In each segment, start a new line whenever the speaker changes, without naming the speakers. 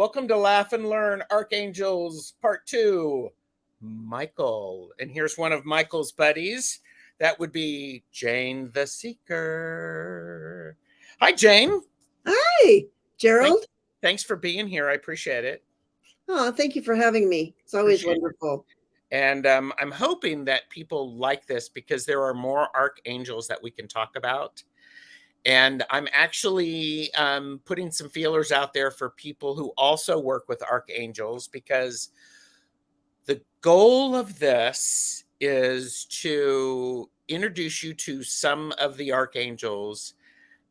Welcome to Laugh and Learn Archangels Part 2. Michael. And here's one of Michael's buddies. That would be Jane the Seeker. Hi, Jane.
Hi, Gerald.
Thanks for being here. I appreciate it.
Oh, thank you for having me. It's always wonderful.
And I'm hoping that people like this because there are more archangels that we can talk about. And I'm actually putting some feelers out there for people who also work with archangels, because the goal of this is to introduce you to some of the archangels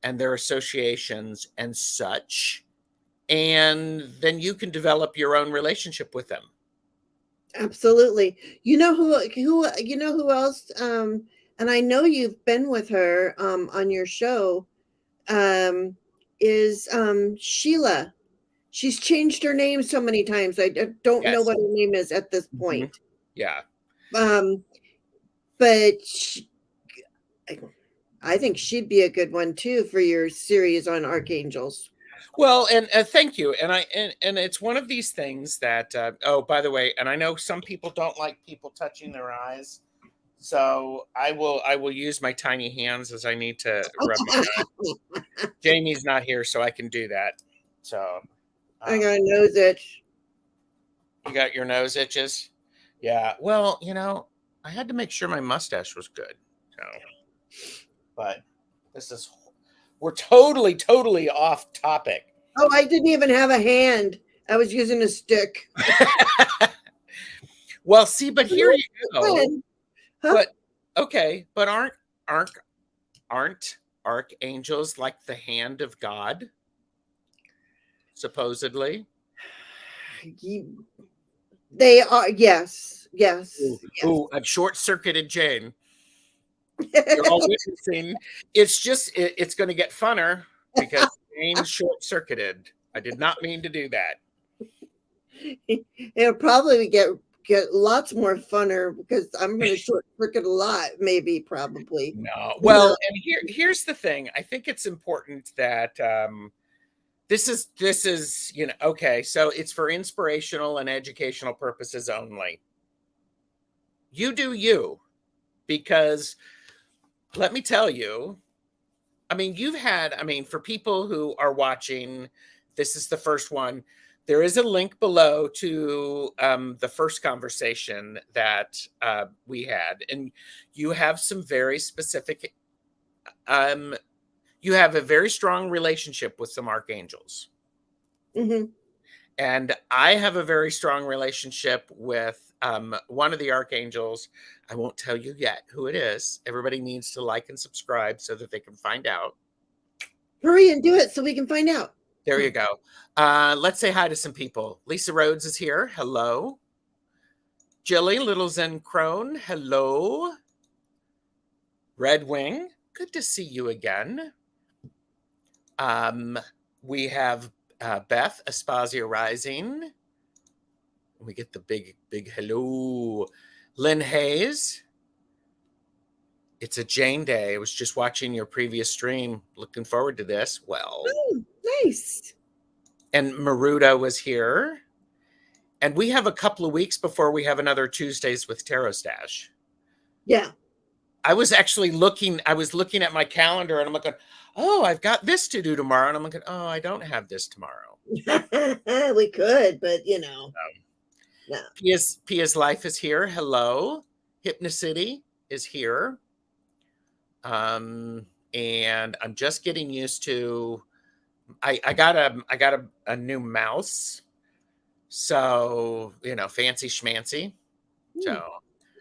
and their associations and such. And then you can develop your own relationship with them.
Absolutely. You know who else? And I know you've been with her on your show. Is Sheila. She's changed her name so many times. I don't know what her name is at this point.
Yeah.
But I think she'd be a good one too for your series on archangels.
Well, and thank you. And it's one of these things that oh, by the way, and I know some people don't like people touching their eyes, so I will use my tiny hands as I need to rub my eyes. Jamie's not here, so I can do that. So
I got a nose itch.
You got your nose itches? Yeah. Well, I had to make sure my mustache was good. So, but we're totally off topic.
Oh, I didn't even have a hand. I was using a stick.
Well, see, but here you go. Huh? But okay, but aren't archangels like the hand of God? Supposedly.
They are, yes.
Ooh, I've short-circuited Jane. You're all witnessing. It's going to get funner because Jane's short-circuited. I did not mean to do that.
It'll probably get lots more funner because I'm going to short-circuit a lot, maybe, probably.
No. Well, and here's the thing. I think it's important that this is okay, so it's for inspirational and educational purposes only. You do you, because let me tell you, for people who are watching, this is the first one. There is a link below to the first conversation that we had, and you have some very specific, you have a very strong relationship with some archangels.
Mm-hmm.
And I have a very strong relationship with one of the archangels. I won't tell you yet who it is. Everybody needs to like and subscribe so that they can find out.
Hurry and do it so we can find out.
There you go. Let's say hi to some people. Lisa Rhodes is here. Hello. Jilly, Little Zen Crone. Hello. Red Wing. Good to see you again. We have Beth, Aspasia Rising. We get the big hello. Lynn Hayes. It's a Jane Day. I was just watching your previous stream. Looking forward to this. Well.
Oh, nice.
And Maruda was here. And we have a couple of weeks before we have another Tuesdays with Tarot Stash.
Yeah.
I was looking at my calendar and I'm looking, oh, I've got this to do tomorrow. And I'm looking, oh, I don't have this tomorrow.
We could, but no.
Pia's Life is here. Hello. Hypnocity is here. And I'm just getting used to, I got a new mouse. So, fancy schmancy. So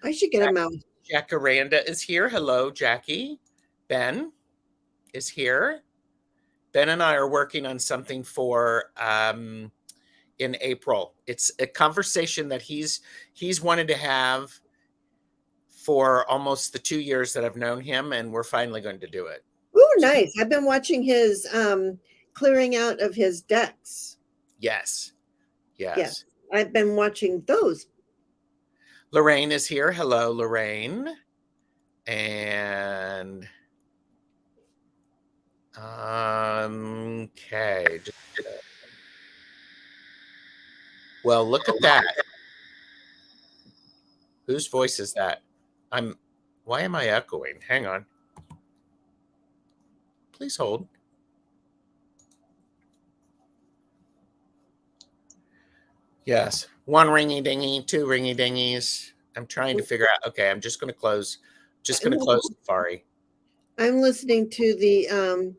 I should get a mouse.
Jacaranda is here. Hello, Jackie. Ben is here. Ben and I are working on something for in April. It's a conversation that he's wanted to have for almost the 2 years that I've known him, and we're finally going to do it.
Oh, nice. I've been watching his clearing out of his decks.
Yes.
I've been watching those.
Lorraine is here. Hello, Lorraine. And okay. Well, look at that. Whose voice is that? Why am I echoing? Hang on. Please hold. Yes. One ringy dingy, two ringy dingies. I'm trying to figure out. Okay, I'm just going to close. Just going to close Safari.
I'm listening to the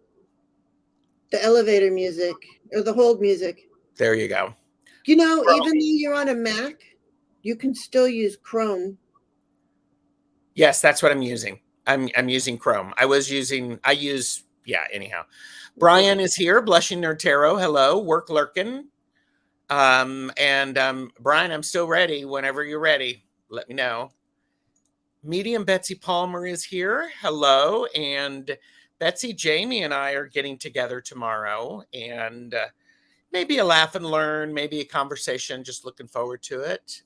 elevator music or the hold music.
There you go.
You know, even though you're on a Mac, you can still use Chrome.
Yes, that's what I'm using. I'm using Chrome. Anyhow. Brian is here, Blushing Nerd Tarot. Hello, work lurking. Brian, I'm still ready. Whenever you're ready, let me know. Medium Betsy Palmer is here. Hello. And Betsy, Jamie, and I are getting together tomorrow, and maybe a laugh and learn, maybe a conversation. Just looking forward to it.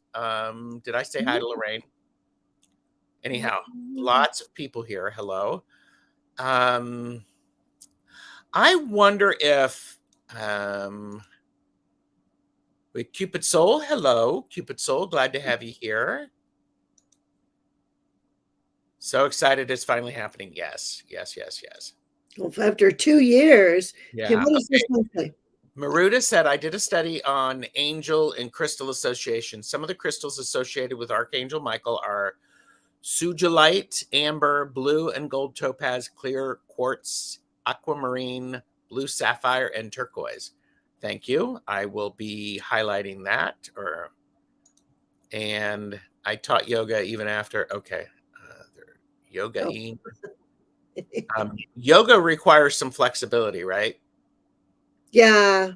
Did I say hi to Lorraine? Anyhow, lots of people here. Hello. I wonder if Cupid Soul. Hello, Cupid Soul. Glad to have you here. So excited it's finally happening. Yes.
Well, after 2 years.
Yeah.
Okay, what does this one say?
Maruda said, I did a study on angel and crystal association. Some of the crystals associated with Archangel Michael are sugilite, amber, blue and gold topaz, clear quartz, aquamarine, blue sapphire, and turquoise. Thank you. I will be highlighting that. And I taught yoga even after. Okay. Yoga. Yoga requires some flexibility, right?
Yeah.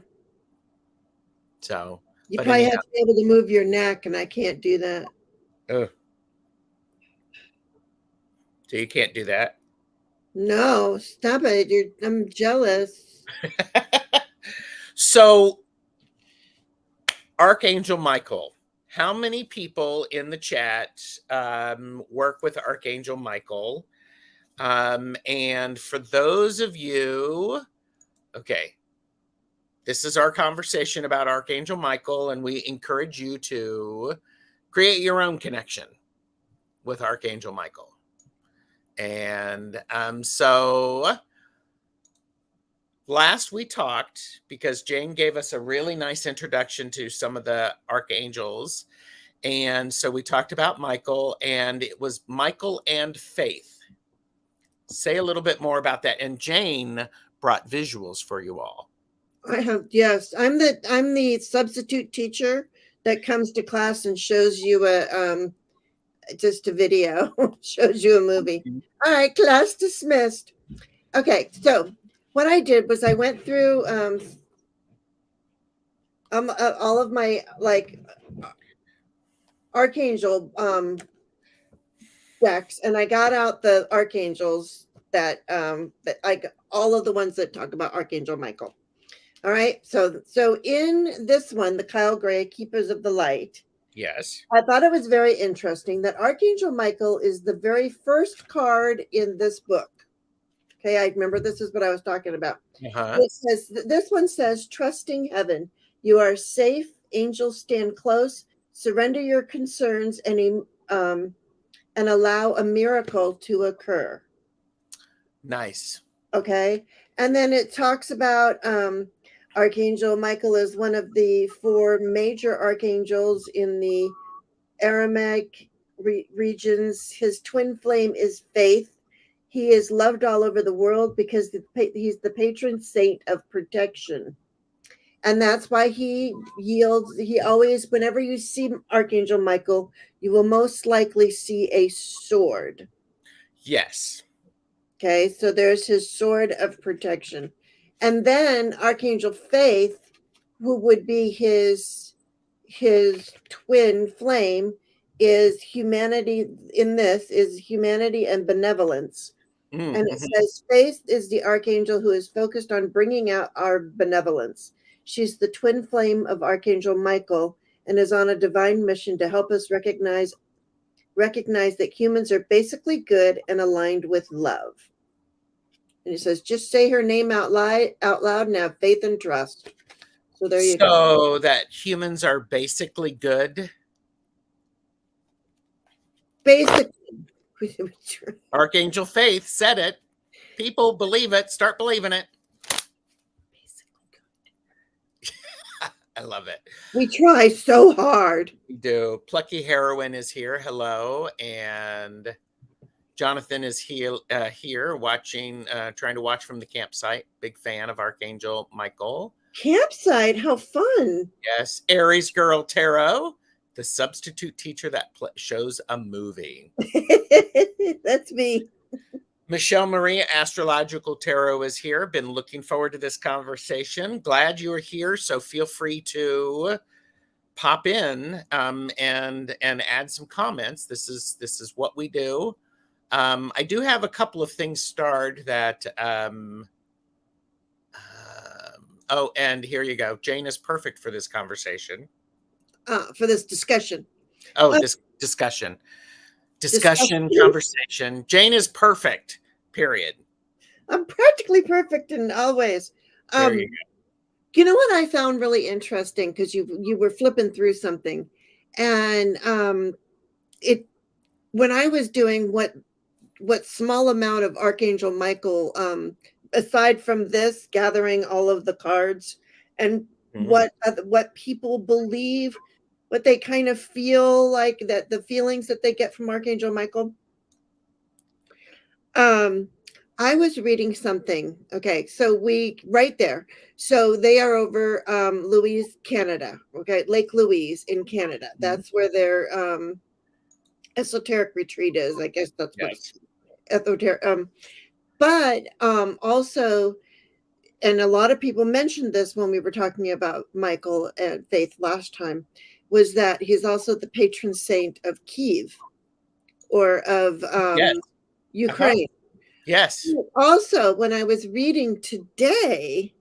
So
you probably have to be able to move your neck, and I can't do that.
So you can't do that?
No, stop it. I'm jealous.
So, Archangel Michael, how many people in the chat work with Archangel Michael? And for those of you, okay, this is our conversation about Archangel Michael, and we encourage you to create your own connection with Archangel Michael. And so last we talked, because Jane gave us a really nice introduction to some of the archangels. And so we talked about Michael, and it was Michael and Faith. Say a little bit more about that. And Jane brought visuals for you all.
I have, yes. I'm the substitute teacher that comes to class and shows you just a video, shows you a movie. All right, class dismissed. Okay, so what I did was I went through all of my archangel decks, and I got out the archangels that all of the ones that talk about Archangel Michael. All right, so in this one, the Kyle Gray Keepers of the Light.
Yes.
I thought it was very interesting that Archangel Michael is the very first card in this book. Okay, I remember this is what I was talking about. It says, this one says, trusting heaven. You are safe. Angels stand close. Surrender your concerns and allow a miracle to occur.
Nice.
Okay, and then it talks about Archangel Michael is one of the 4 major archangels in the Aramaic regions. His twin flame is faith. He is loved all over the world because he's the patron saint of protection. And that's why he yields. He always, whenever you see Archangel Michael, you will most likely see a sword.
Yes.
Okay, so there's his sword of protection. And then Archangel Faith, who would be his twin flame, is humanity. In this is humanity and benevolence. And it says Faith is the archangel who is focused on bringing out our benevolence. She's the twin flame of Archangel Michael and is on a divine mission to help us recognize that humans are basically good and aligned with love. And it says, just say her name out loud and have faith and trust. So there you go.
So that humans are basically good.
Basically,
Archangel Faith said it. People believe it. Start believing it. I love it.
we try so hard.
We do. Plucky Heroine is here. Hello. And Jonathan is here watching, trying to watch from the campsite. Big fan of Archangel Michael.
Campsite, how fun.
Yes. Aries Girl Tarot, the substitute teacher that shows a movie.
That's me.
Michelle Marie Astrological Tarot is here. Been looking forward to this conversation. Glad you are here. So feel free to pop in and add some comments. This is what we do. I do have a couple of things starred that. Oh, and here you go. Jane is perfect for this conversation.
For this discussion.
Oh, this discussion. Conversation. Jane is perfect, period.
I'm practically perfect in all ways.
There you go.
You know what I found really interesting, because you were flipping through something, and when I was doing what small amount of Archangel Michael, aside from this, gathering all of the cards and what people believe, what they kind of feel like, that the feelings that they get from Archangel Michael. I was reading something. Okay, so right there. So they are over Louise, Canada. Okay, Lake Louise in Canada. That's where their esoteric retreat is. I guess that's what esoteric. But also, and a lot of people mentioned this when we were talking about Michael and Faith last time, was that he's also the patron saint of Kiev, or of Ukraine.
Yes.
Also, when I was reading today,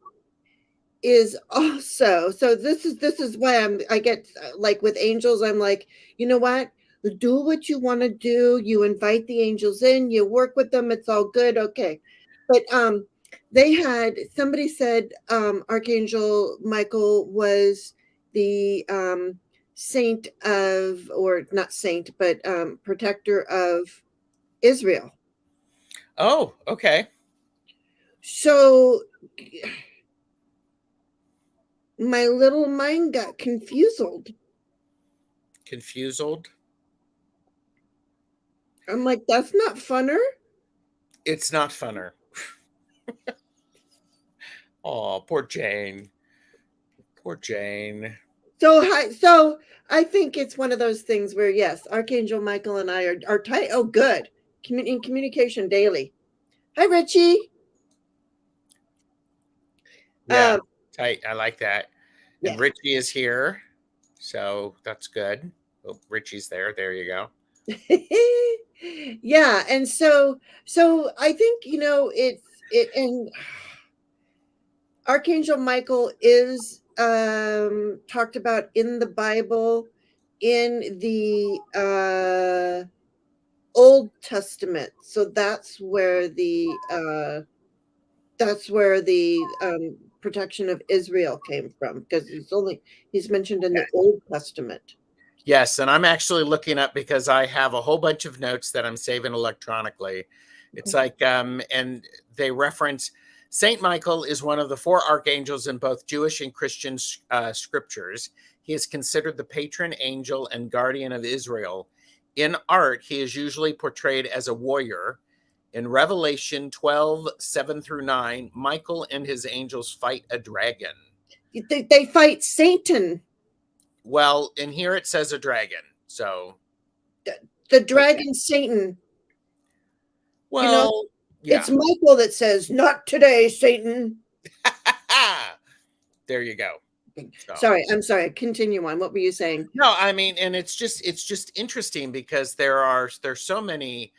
is also, so this is why I get like with angels, I'm like, you know what? Do what you want to do. You invite the angels in, you work with them, it's all good. Okay. But somebody said Archangel Michael was the saint of, or not saint, but protector of Israel.
Oh, okay.
So my little mind got confused. I'm like, that's not funner.
It's not funner. Oh, poor Jane. Poor Jane.
So I think it's one of those things where, yes, Archangel Michael and I are tight. Oh, good. In communication daily. Hi, Richie.
Yeah, tight. I like that. And
Yeah.
Richie is here, so that's good. Oh, Richie's there. There you go.
Yeah, and so I think, and Archangel Michael is talked about in the Bible, in the Old Testament. So that's where the protection of Israel came from, because he's mentioned in the Old Testament.
Yes, and I'm actually looking up because I have a whole bunch of notes that I'm saving electronically. It's like, and they reference Saint Michael is one of the 4 archangels in both Jewish and Christian scriptures. He is considered the patron angel and guardian of Israel. In art, he is usually portrayed as a warrior. In Revelation 12:7-9, Michael and his angels fight a dragon.
They fight Satan.
Well, in here it says a dragon, so
the dragon, Satan.
Well,
it's Michael that says, "Not today, Satan."
There you go.
So. I'm sorry. Continue on. What were you saying?
No, I mean, and it's just interesting because there's so many.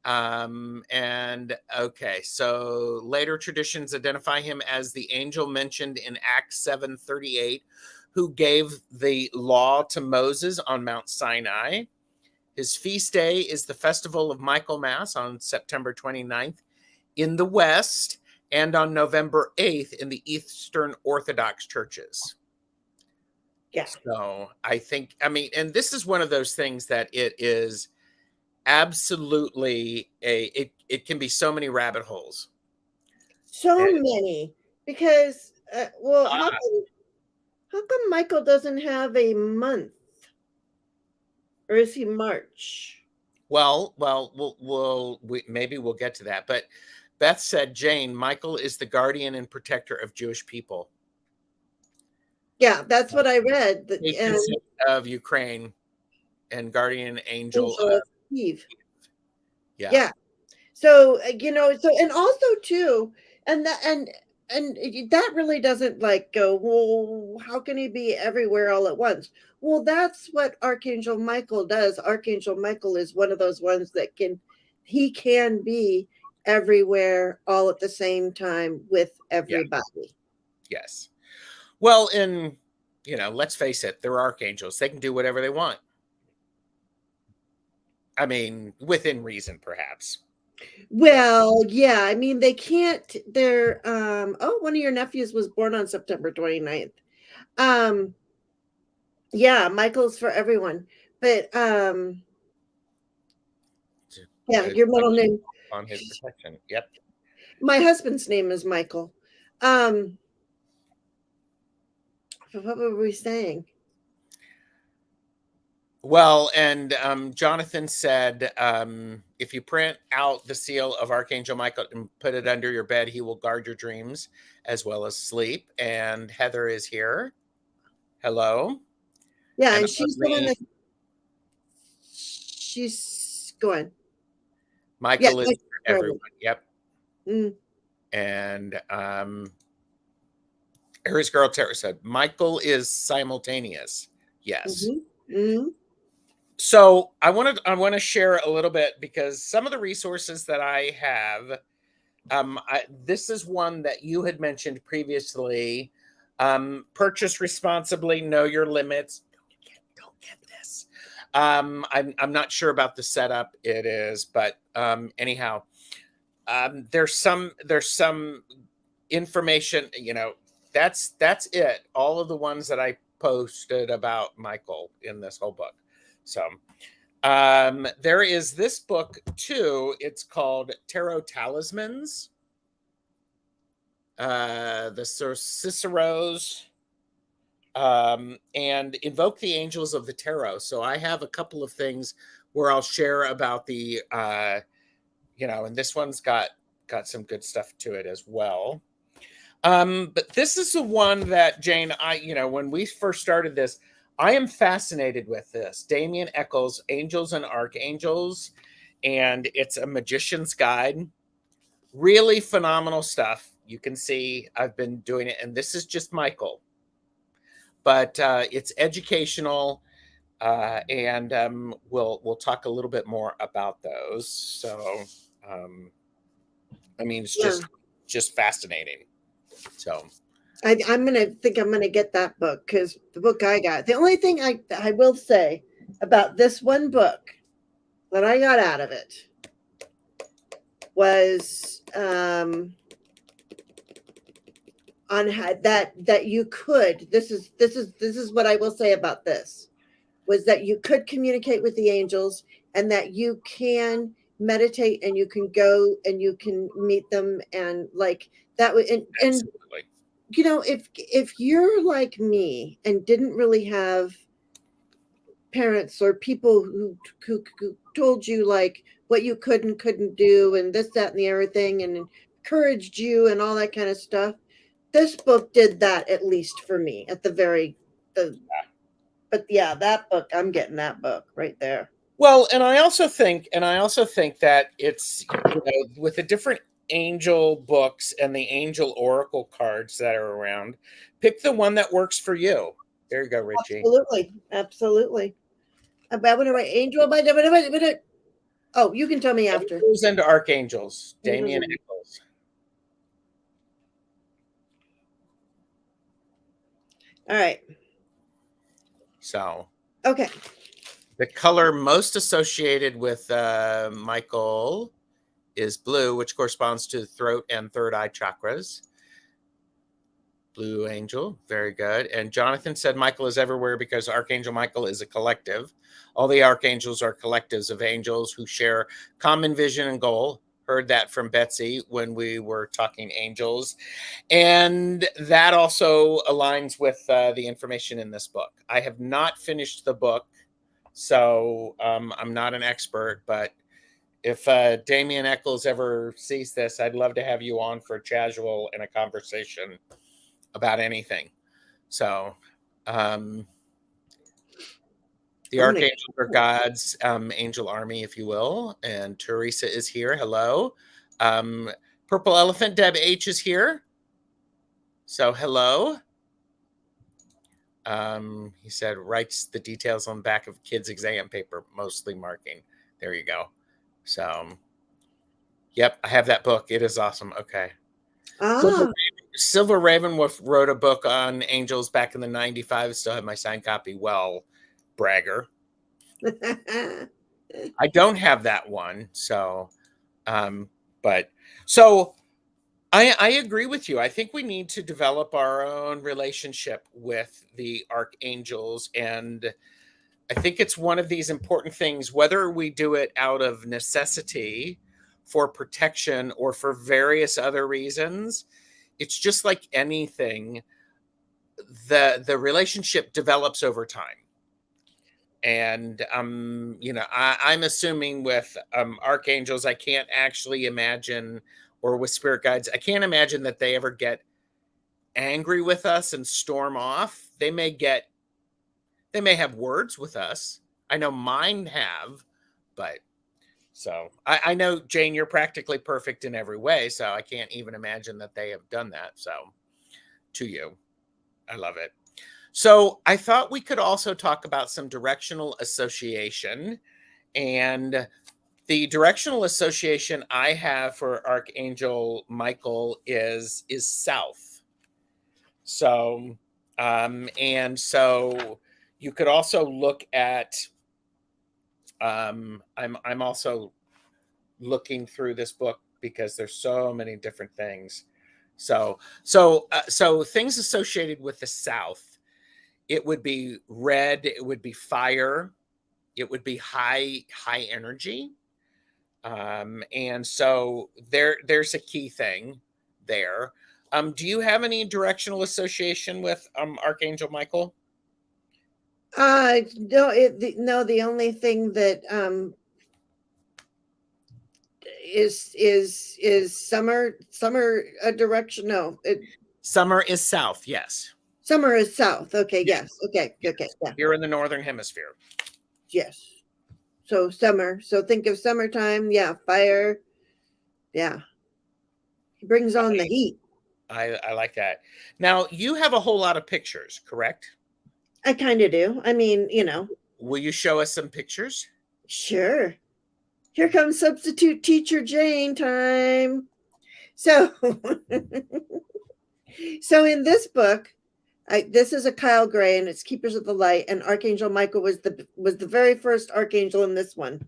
And okay, so later traditions identify him as the angel mentioned in Acts 7:38, who gave the law to Moses on Mount Sinai. His feast day is the festival of Michaelmas on September 29th in the West, and on November 8th in the Eastern Orthodox churches.
Yeah.
So I think, I mean, and this is one of those things that it is absolutely it can be so many rabbit holes.
So
And,
many. Because, well,
uh,
how come Michael doesn't have a month? Or is he March?
maybe we'll get to that. But Beth said, Jane, Michael is the guardian and protector of Jewish people.
Yeah, that's what I read.
Patron saint of Ukraine and guardian angel
Angel of
of,
Eve.
yeah,
Yeah. So, so, and also too, and that really doesn't like go, well, how can he be everywhere all at once? Well, that's what Archangel Michael does. Archangel Michael is one of those ones that he can be everywhere all at the same time with
yeah,
everybody.
yes. Well, and let's face it, they're archangels. They can do whatever they want. I mean, within reason, perhaps. But
Well, yeah, I mean, they can't, oh, one of your nephews was born on September 29th. Um, yeah, Michael's for everyone. But yeah,
to
your middle name.
on his protection. Yep.
My husband's name is Michael. Um, what were we saying?
Well, and Jonathan said, if you print out the seal of Archangel Michael and put it under your bed, he will guard your dreams as well as sleep. And Heather is here. Hello.
Yeah,
And
and she's the one
Arlene,
that she's going. Yeah,
Michael is
Michael's
for
for
everyone.
everyone.
Yep.
Mm,
And Harry's girl Tara said, Michael is simultaneous. Yes.
mhm, mhm.
So I want to share a little bit because some of the resources that I have, this is one that you had mentioned previously. Purchase responsibly, know your limits. Don't get this. I'm not sure about the setup. It is, but anyhow, there's some information. That's it. All of the ones that I posted about Michael in this whole book. So there is this book too. It's called Tarot Talismans. The Sir Cicero's, and Invoke the Angels of the Tarot. So I have a couple of things where I'll share about the, and this one's got some good stuff to it as well. But this is the one that Jane, when we first started this, I am fascinated with this. Damien Eccles, Angels and Archangels, and it's a magician's guide. Really phenomenal stuff. You can see I've been doing it, and this is just Michael, but it's educational, and we'll talk a little bit more about those. So, I mean, it's
Yeah,
just fascinating. So,
I'm gonna get that book because the book I got. The only thing I will say about this one book that I got out of it was on how, that you could. This is what I will say about this was that you could communicate with the angels and that you can meditate and you can go and you can meet them and like that would and
absolutely.
if you're like me and didn't really have parents or people who told you like what you could and couldn't do and this that and the other thing and encouraged you and all that kind of stuff, this book did that at least for me at the but yeah, that book, I'm getting that book right there.
Well, and I also think that it's, with the different angel books and the angel oracle cards that are around, pick the one that works for you. There you go, Richie.
Absolutely, absolutely. About what do I angel by oh, you can tell me after.
Angels and Archangels,
Angels
Damien
and-
Eccles.
All right.
So
Okay.
the color most associated with Michael is blue, which corresponds to the throat and third eye chakras. Blue Angel, very good. And Jonathan said Michael is everywhere because Archangel Michael is a collective. All the archangels are collectives of angels who share common vision and goal. Heard that from Betsy when we were talking angels. And that also aligns with the information in this book. I have not finished the book, so I'm not an expert, but if Damien Eccles ever sees this, I'd love to have you on for casual and a conversation about anything. So, the archangels are God's angel army, if you will. And Teresa is here. Hello. Purple Elephant, Deb H is here. So, hello. He said, writes the details on the back of kids' exam paper, mostly marking. There you go. So, yep, I have that book. It is awesome. Okay. Silver Ravenwolf wrote a book on angels back in the 95. Still have my signed copy. Well, bragger. I don't have that one. So, but so I agree with you. I think we need to develop our own relationship with the archangels. And I think it's one of these important things, whether we do it out of necessity for protection or for various other reasons. It's just like anything, the relationship develops over time. And I'm assuming with archangels, I can't actually imagine, or with spirit guides, I can't imagine that they ever get angry with us and storm off. They may have words with us. I know mine have, but so I know, Jane, you're practically perfect in every way, so I can't even imagine that they have done that. So to you, I love it. So I thought we could also talk about some directional association. And the directional association I have for Archangel Michael is south. So and so you could also look at I'm also looking through this book because there's so many different things. So things associated with the south, it would be red, it would be fire, it would be high energy. And so there's a key thing there. Do you have any directional association with Archangel Michael?
No, the only thing that is summer a direction. No,
Summer is south. Yes.
Summer is south. Okay. Yes. Okay.
Yes.
Okay. Yeah.
You're in the northern hemisphere.
Yes. So summer. So think of summertime. Yeah. Fire. Yeah. He brings on the heat.
I like that. Now you have a whole lot of pictures, correct?
I kind of do. I mean,
Will you show us some pictures?
Sure. Here comes substitute teacher Jane time. So, so in this book, this is a Kyle Gray, and it's Keepers of the Light, and Archangel Michael was the very first archangel in this one.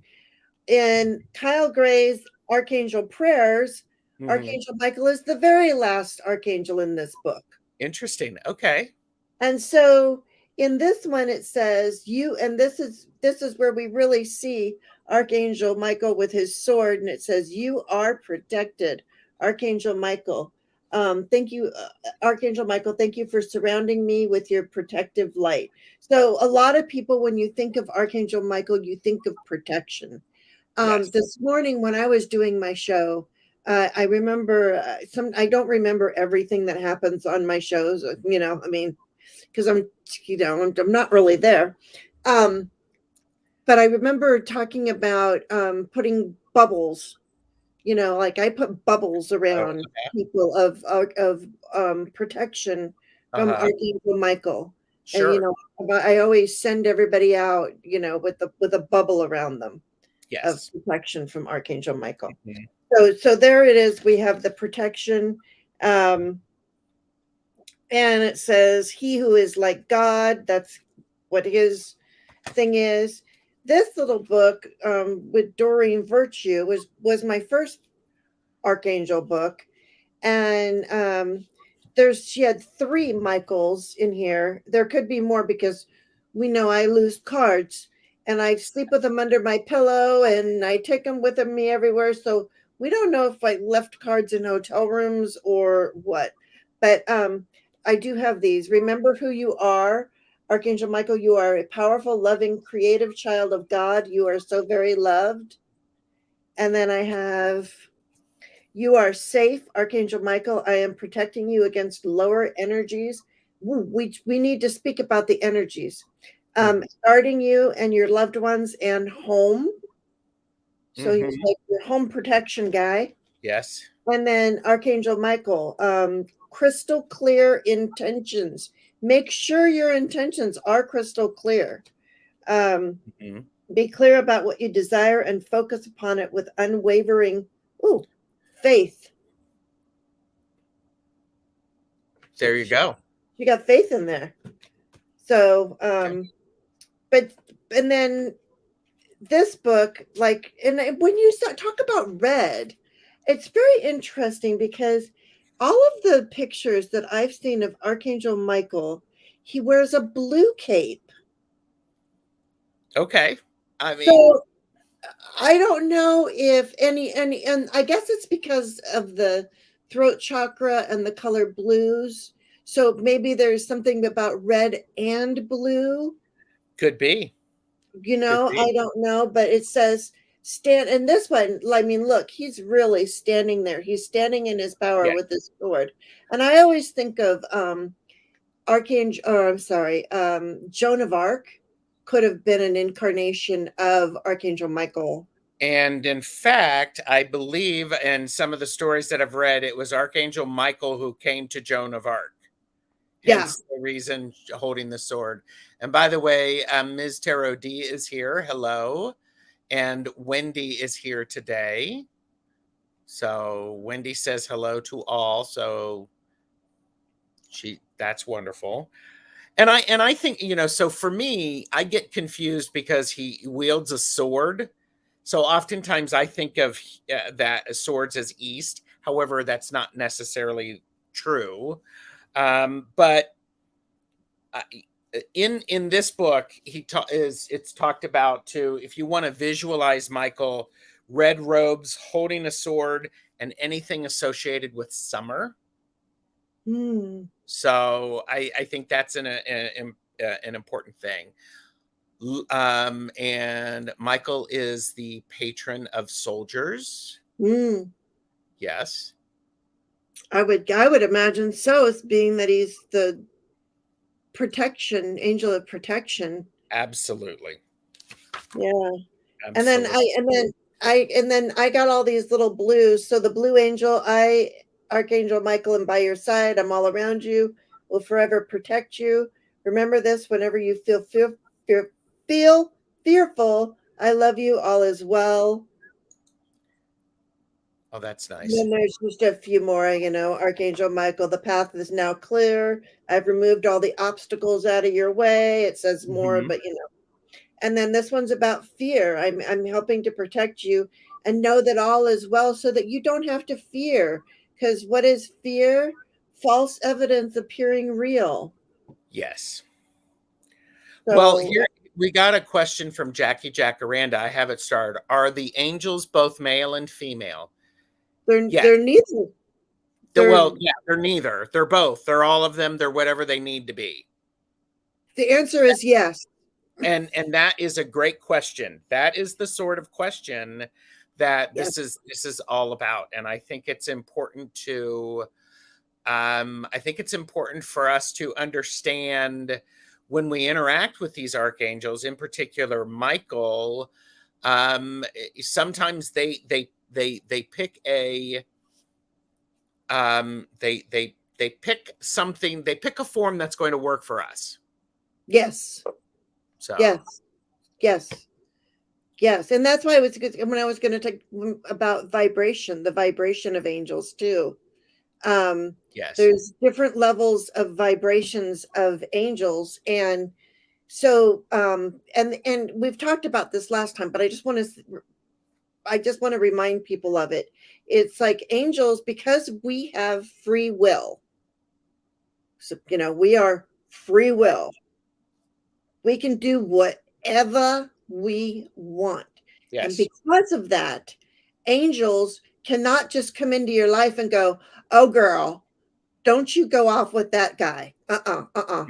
In Kyle Gray's Archangel Prayers, Archangel Michael is the very last archangel in this book.
Interesting. Okay.
And so in this one it says and this is where we really see Archangel Michael with his sword, and it says, "You are protected, Archangel Michael. Thank you, Archangel Michael. Thank you for surrounding me with your protective light." So a lot of people, when you think of Archangel Michael, you think of protection. Yes. This morning when I was doing my show, I remember I don't remember everything that happens on my shows, I mean, because I'm not really there. But I remember talking about putting bubbles, like I put bubbles around people of protection from Archangel Michael.
Sure.
And I always send everybody out, with a bubble around them. Yes. Of protection from Archangel Michael. Mm-hmm. So there it is. We have the protection. And it says, "He who is like God," that's what his thing is. This little book with Doreen Virtue was my first archangel book. And she had 3 Michaels in here. There could be more because we know I lose cards and I sleep with them under my pillow and I take them with me everywhere. So we don't know if I left cards in hotel rooms or what. But I do have these. Remember who you are. Archangel Michael, you are a powerful, loving, creative child of God. You are so very loved. And then I have, you are safe, Archangel Michael. I am protecting you against lower energies. We need to speak about the energies. Guarding you and your loved ones and home. So he's like your home protection guy.
Yes.
And then Archangel Michael, crystal clear intentions. Make sure your intentions are crystal clear. Be clear about what you desire and focus upon it with unwavering faith.
There you go.
You got faith in there. So, and then this book, like, and when you talk about red, it's very interesting because all of the pictures that I've seen of Archangel Michael, he wears a blue cape.
Okay. I mean,
so I don't know if and I guess it's because of the throat chakra and the color blues. So maybe there's something about red and blue.
Could be.
I don't know, but it says stand. And this one, I mean, look, he's really standing there. He's standing in his power with his sword. And I always think of Archangel, or I'm sorry, Joan of Arc could have been an incarnation of Archangel Michael.
And in fact, I believe in some of the stories that I've read, it was Archangel Michael who came to Joan of Arc. Hence the reason holding the sword. And by the way, Ms. Tarot D is here. Hello. And Wendy is here today. So Wendy says hello to all. So that's wonderful. And I think, so for me, I get confused because he wields a sword. So oftentimes I think of that swords as east. However, that's not necessarily true. But in this book, it's talked about too. If you want to visualize Michael, red robes, holding a sword, and anything associated with summer. So I think that's an important thing. And Michael is the patron of soldiers. Yes.
I would imagine so, as being that he's the protection, angel of protection.
Absolutely.
Yeah. Absolutely. And then I got all these little blues. So the blue angel, Archangel Michael, am by your side. I'm all around you. Will forever protect you. Remember this whenever you feel fearful. I love you. All is well.
Oh, that's nice.
And then there's just a few more, Archangel Michael, the path is now clear. I've removed all the obstacles out of your way. It says more, but And then this one's about fear. I'm helping to protect you and know that all is well so that you don't have to fear. Because what is fear? False evidence appearing real.
Yes. So, well, here we got a question from Jackie Jacaranda. I have it started. Are the angels both male and female?
They're neither.
They're neither. They're both. They're all of them. They're whatever they need to be.
The answer is yes.
And that is a great question. That is the sort of question that this is all about. And I think it's important to for us to understand when we interact with these archangels, in particular Michael. Sometimes they pick a they pick something. They pick a form that's going to work for us.
Yes.
So
yes, and that's why when I was going to talk about vibration, the vibration of angels too. There's different levels of vibrations of angels, and so and we've talked about this last time, but I just want to remind people of it. It's like angels, because we have free will. So, we are free will. We can do whatever we want. And
Yes.
because of that, angels cannot just come into your life and go, oh, girl, don't you go off with that guy.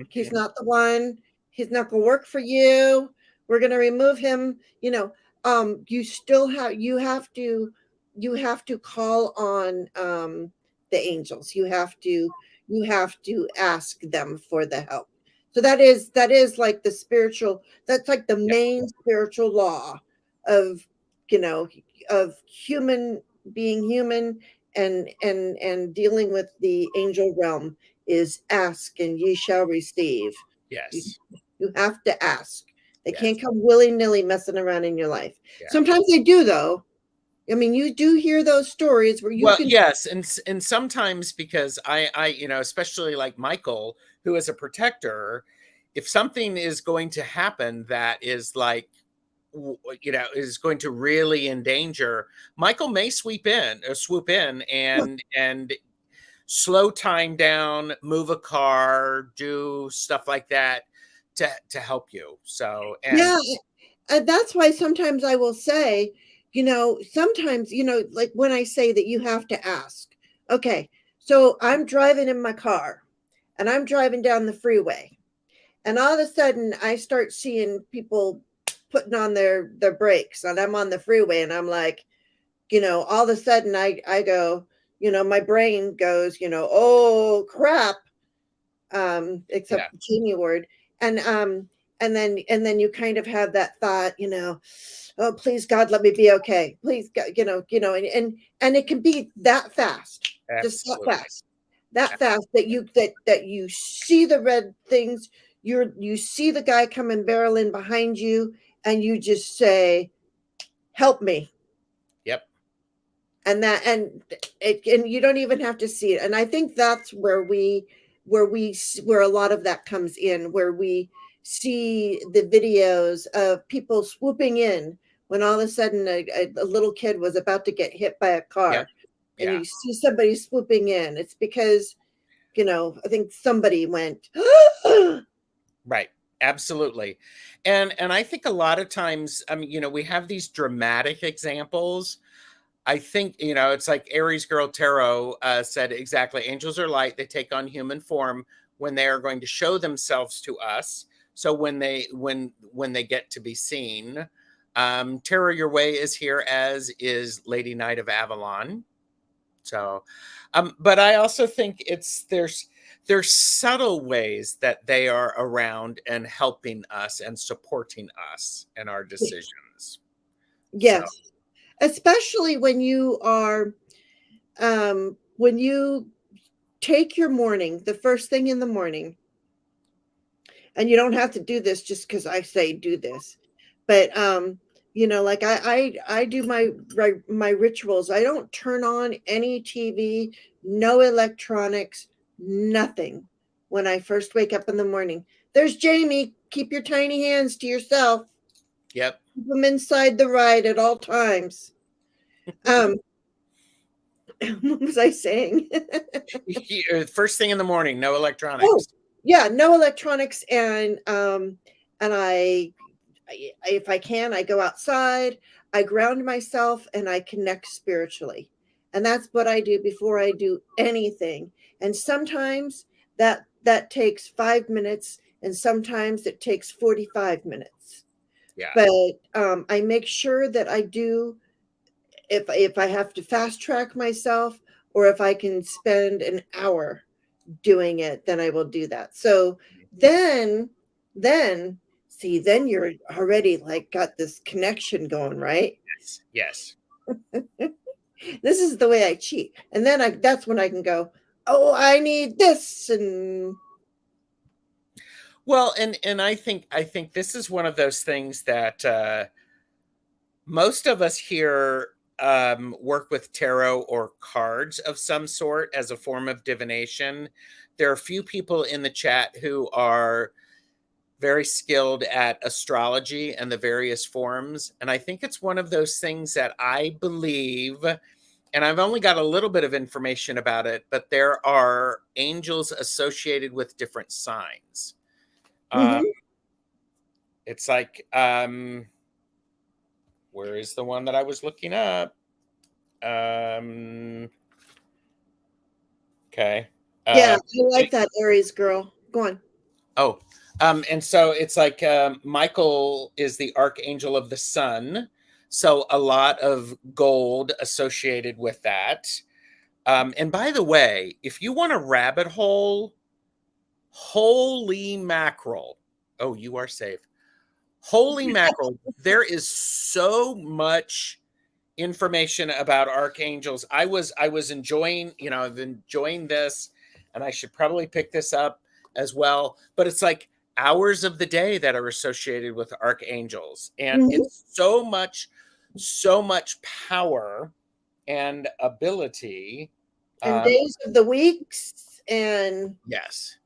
He's
Mhm.
not the one. He's not going to work for you. We're going to remove him. You still have to call on the angels. You have to ask them for the help. So that is like the spiritual, that's like the
Yeah.
main spiritual law of, you know, of human, being human, and dealing with the angel realm is ask and ye shall receive. You,
Yes.
you have to ask. They
Yes.
can't come willy-nilly messing around in your life.
Yeah.
Sometimes they do, though. I mean, you do hear those stories where you
Well,
can.
yes, and sometimes because especially like Michael, who is a protector, if something is going to happen that is like is going to really endanger, Michael may swoop in and slow time down, move a car, do stuff like that to help you. So, and
Yeah, and that's why sometimes I will say, sometimes, like when I say that you have to ask. Okay, so I'm driving in my car and I'm driving down the freeway, and all of a sudden I start seeing people putting on their brakes, and I'm on the freeway, and I'm like, all of a sudden I go, my brain goes, oh crap,
yeah,
except the Jamie word. And then you kind of have that thought, oh please God, let me be okay. Please God, and it can be that fast, just that
absolutely.
fast. That fast that you see the red things, you see the guy coming barreling behind you, and you just say, help me.
Yep.
And you don't even have to see it. And I think that's where a lot of that comes in, where we see the videos of people swooping in when all of a sudden a little kid was about to get hit by a
Yep.
car, and
Yeah.
you see somebody swooping in. It's because I think somebody went.
Right. Absolutely. And I think a lot of times, I mean, we have these dramatic examples. I think, it's like Aries Girl Tarot said exactly. Angels are light. They take on human form when they are going to show themselves to us. So when they get to be seen, Tarot Your Way is here, as is Lady Knight of Avalon. So, but I also think there's subtle ways that they are around and helping us and supporting us in our decisions. So,
Yes, especially when you take your morning, the first thing in the morning, and you don't have to do this just because I say do this, but like I do my rituals. I don't turn on any TV, no electronics, nothing when I first wake up in the morning. There's Jamie. Keep your tiny hands to yourself.
yep.
Keep them inside the ride at all times. Um, what was I saying?
First thing in the morning, no
Oh,
electronics.
yeah, no electronics, and if I can, I go outside, I ground myself, and I connect spiritually. And that's what I do before I do anything. And sometimes that takes 5 minutes, and sometimes it takes 45 minutes.
Yeah.
But I make sure that I do, if I have to fast track myself, or if I can spend an hour doing it, then I will do that. So then, then see, then you're already like got this connection going, right?
Yes. Yes.
This is the way I cheat. And then that's when I can go, oh, I need this. And
Well, and I think this is one of those things that most of us here work with tarot or cards of some sort as a form of divination. There are a few people in the chat who are very skilled at astrology and the various forms. And I think it's one of those things that I believe and I've only got a little bit of information about it, but there are angels associated with different signs.
Mm-hmm.
It's like, where is the one that I was looking up? Okay.
Yeah,
Uh,
I like that Aries girl. Go on.
oh, and so it's like Michael is the archangel of the sun. So a lot of gold associated with that. And by the way, if you want a rabbit hole, holy mackerel. Oh, you are safe. Holy mackerel. There is so much information about archangels. I was enjoying, I've enjoying this, and I should probably pick this up as well. But it's like hours of the day that are associated with archangels, and
Mm-hmm.
it's so much power and ability.
And
Um,
days of the weeks and
yes.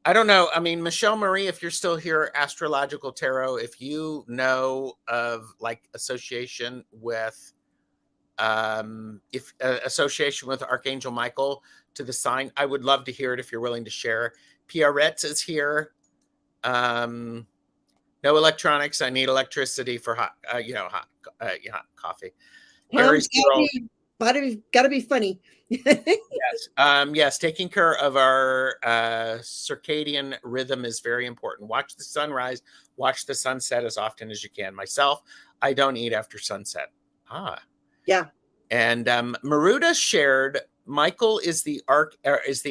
I don't know. I mean, Michelle Marie, if you're still here, Astrological Tarot, if you know of like association with if association with Archangel Michael to the sign, I would love to hear it if you're willing to share. Pierrette's is here. No electronics. I need electricity for hot, hot coffee.
Tom's
Aries girl,
gotta be funny.
yes. Yes, taking care of our circadian rhythm is very important. Watch the sunrise, watch the sunset as often as you can. Myself, I don't eat after sunset. Ah,
Yeah.
and Maruda shared Michael is the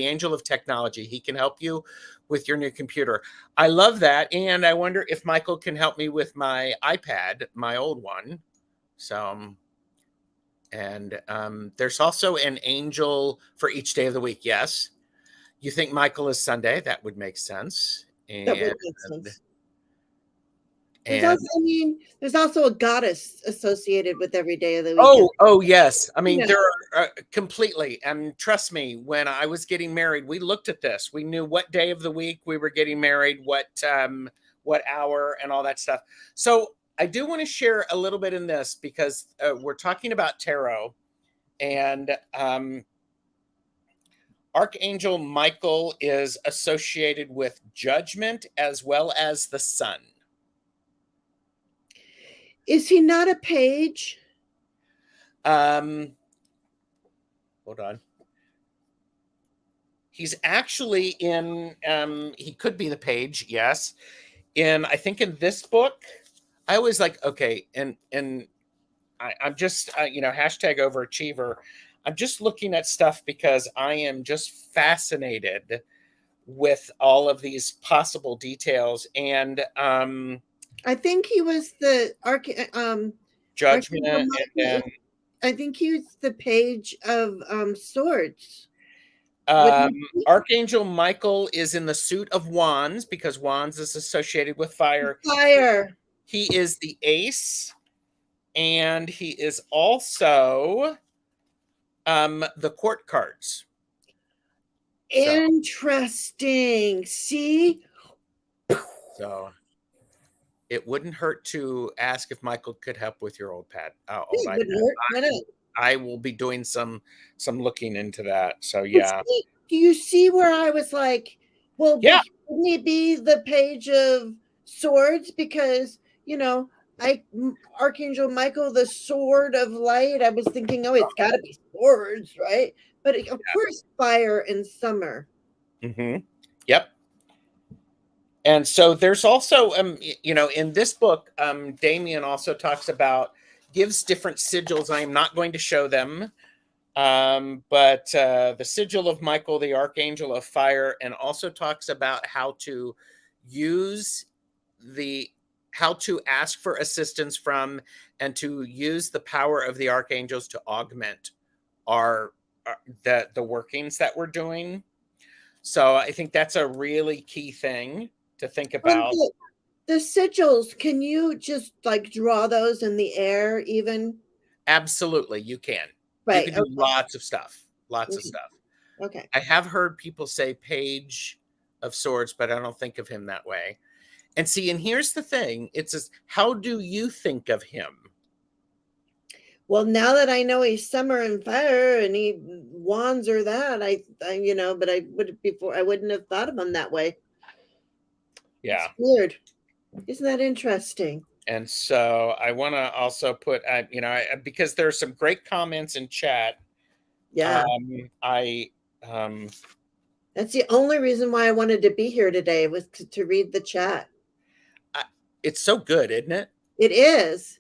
angel of technology. He can help you with your new computer. I love that, and I wonder if Michael can help me with my iPad, my old one. So, and there's also an angel for each day of the week. Yes, you think Michael is Sunday? That would make sense.
That would
And
make sense. There's
and
also, I mean, there's also a goddess associated with every day of the week.
oh yes. I mean,
Yeah.
there are completely. And trust me, when I was getting married, we looked at this. We knew what day of the week we were getting married, what hour, and all that stuff. So I do want to share a little bit in this because we're talking about tarot, and Archangel Michael is associated with judgment as well as the sun.
Is he not a page?
Um, hold on. He's actually in, he could be the page, yes. I think in this book, I was like, okay, and I'm just, hashtag overachiever. I'm just looking at stuff because I am just fascinated with all of these possible details and
I think he was the
judgment,
Archangel
and then
Michael. I think he was the page of swords.
Um,
Wouldn't he?
Archangel Michael is in the suit of wands because wands is associated with fire.
Fire.
He is the ace, and he is also the court cards. So,
Interesting. See?
so it wouldn't hurt to ask if Michael could help with your old old
It
iPad.
wouldn't hurt. Why not?
I will be doing some looking into that. So
But
yeah,
see, do you see where I was like, well, but
yeah,
wouldn't it be the page of swords? Because, Archangel Michael, the sword of light, I was thinking, oh, it's got to be swords, right? But of course, fire and summer.
Yep. And so there's also, in this book, Damien also talks about, gives different sigils. I am not going to show them, but the sigil of Michael, the Archangel of Fire, and also talks about how to use how to ask for assistance from and to use the power of the archangels to augment our the workings that we're doing. So I think that's a really key thing to think
On
about.
the sigils, can you just like draw those in the air even?
Absolutely, you can. You
Right.
can do lots of stuff. Lots of
Okay.
stuff.
Okay.
I have heard people say Page of Swords, but I don't think of him that way. And see, and here's the thing: it says, how do you think of him?
Well, now that I know he's summer and fire and he wands or that, but I would before I wouldn't have thought of him that way.
Yeah.
It's weird. Isn't that interesting?
And so I want to also put, because there's some great comments in chat.
Yeah.
I um,
That's the only reason why I wanted to be here today was to read the chat.
it's so good, isn't it?
It is.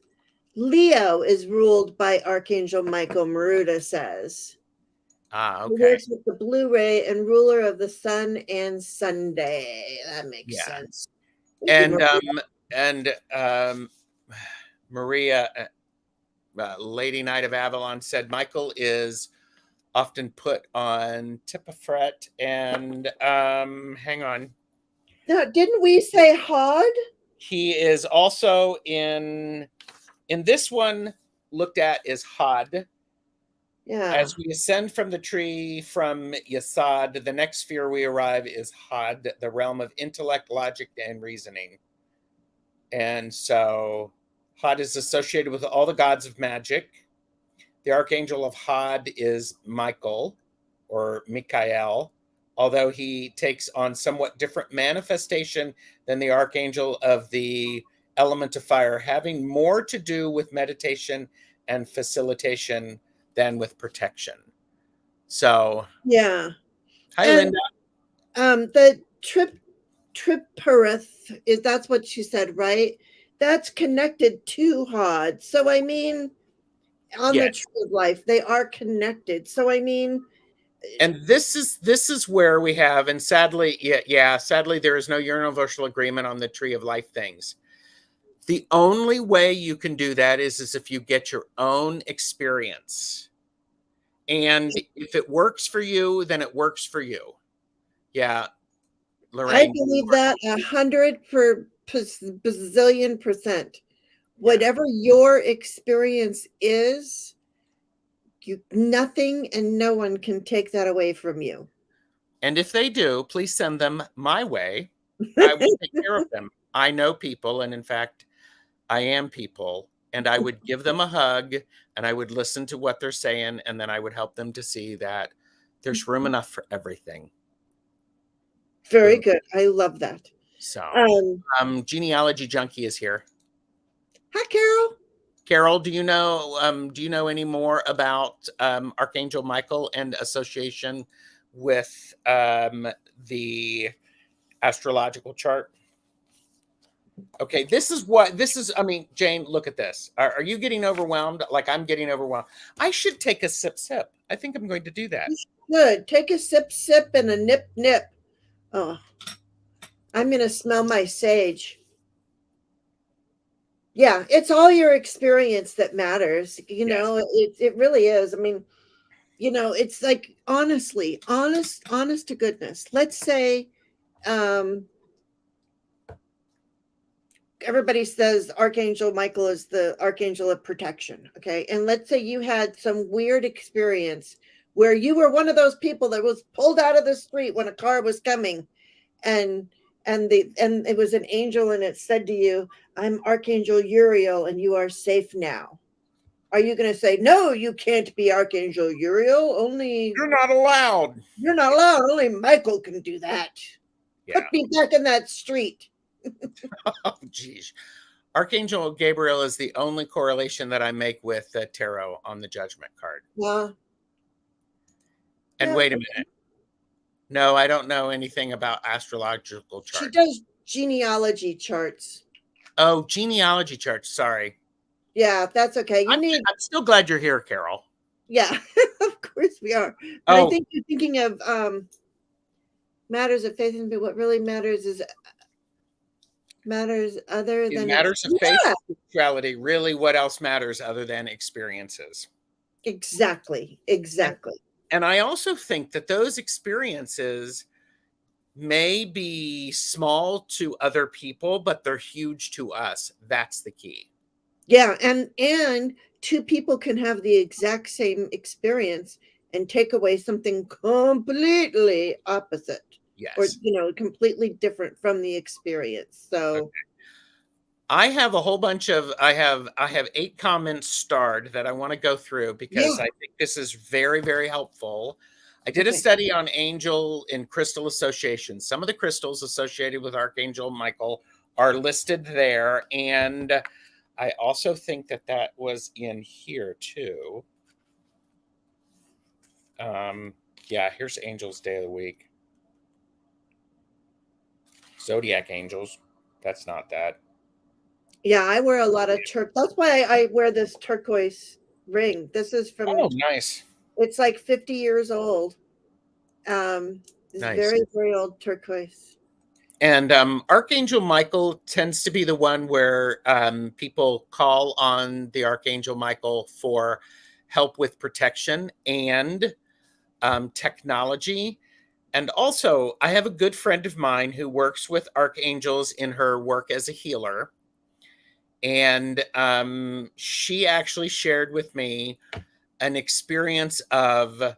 Leo is ruled by Archangel Michael, Maruda says. He
Okay.
works with the Blu-ray and ruler of the sun and Sunday. That makes
Yeah.
sense. Thank you, Maria.
And Maria, Lady Knight of Avalon, said Michael is often put on Tipifret and hang on.
Now, didn't we say Hod?
He is also in this one looked at as Hod.
Yeah.
As we ascend from the tree from Yasad, the next sphere we arrive is Hod, the realm of intellect, logic, and reasoning. And so Hod is associated with all the gods of magic. The archangel of Hod is Michael or Michael, although he takes on somewhat different manifestation than the archangel of the element of fire, having more to do with meditation and facilitation than with protection. So,
Yeah.
hi,
And
Linda.
the Triparith is that's what she said, right? That's connected to Hod. So I mean, on the
Yes.
tree of life, they are connected. So I mean,
And this is where we have, and sadly, sadly, there is no universal agreement on the tree of life things. The only way you can do that is if you get your own experience. And if it works for you, then it works for you. Yeah,
I
Lorraine.
believe that 100 bazillion%.
Yeah.
Whatever your experience is, nothing and no one can take that away from you.
And if they do, please send them my way. I will take care of them. I know people, and in fact, I am people, and I would give them a hug and I would listen to what they're saying, and then I would help them to see that there's room enough for everything.
Very
Boom.
good. I love that.
So, Genealogy Junkie is here.
Hi, Carol.
Carol, do you know any more about Archangel Michael and association with the astrological chart? Okay, this is. I mean, Jane, look at this. Are you getting overwhelmed? Like I'm getting overwhelmed. I should take a sip. I think I'm going to do that.
You should take a sip and a nip. Oh, I'm going to smell my sage. Yeah, it's all your experience that matters. You know, it really is. I mean, it's like honest to goodness. Let's say everybody says Archangel Michael is the archangel of protection. Okay. And let's say you had some weird experience where you were one of those people that was pulled out of the street when a car was coming and it was an angel and it said to you, I'm Archangel Uriel and you are safe now. Are you going to say, no, you can't be Archangel Uriel?
You're not allowed.
You're not allowed. Only Michael can do that.
Yeah.
Put me back in that street.
Oh, geez. Archangel Gabriel is the only correlation that I make with tarot on the judgment card.
Yeah.
And
Yeah.
wait a minute. No, I don't know anything about astrological charts.
She does genealogy charts.
Oh, genealogy charts. Sorry.
Yeah, that's okay.
I'm still glad you're here, Carol.
Yeah, of course we are. But I think you're thinking of matters of faith, and what really matters is matters other than
matters of faith and spirituality. Really, what else matters other than experiences?
Exactly.
And I also think that those experiences may be small to other people, but they're huge to us. That's the key.
Yeah, and two people can have the exact same experience and take away something completely opposite.
Yes.
Or completely different from the experience. So
I have a whole bunch of I have 8 comments starred that I want to go through because
Yeah.
I think this is very, very helpful. I did a
Okay.
study on angel and crystal associations. Some of the crystals associated with Archangel Michael are listed there, and I also think that that was in here too. Yeah, here's Angels Day of the Week. Zodiac angels. That's not that.
Yeah, I wear a lot of That's why I wear this turquoise ring. This is from,
Oh, nice.
it's like 50 years old. It's
Nice.
very, very old turquoise.
And Archangel Michael tends to be the one where people call on the Archangel Michael for help with protection and technology. And also, I have a good friend of mine who works with archangels in her work as a healer. And she actually shared with me an experience of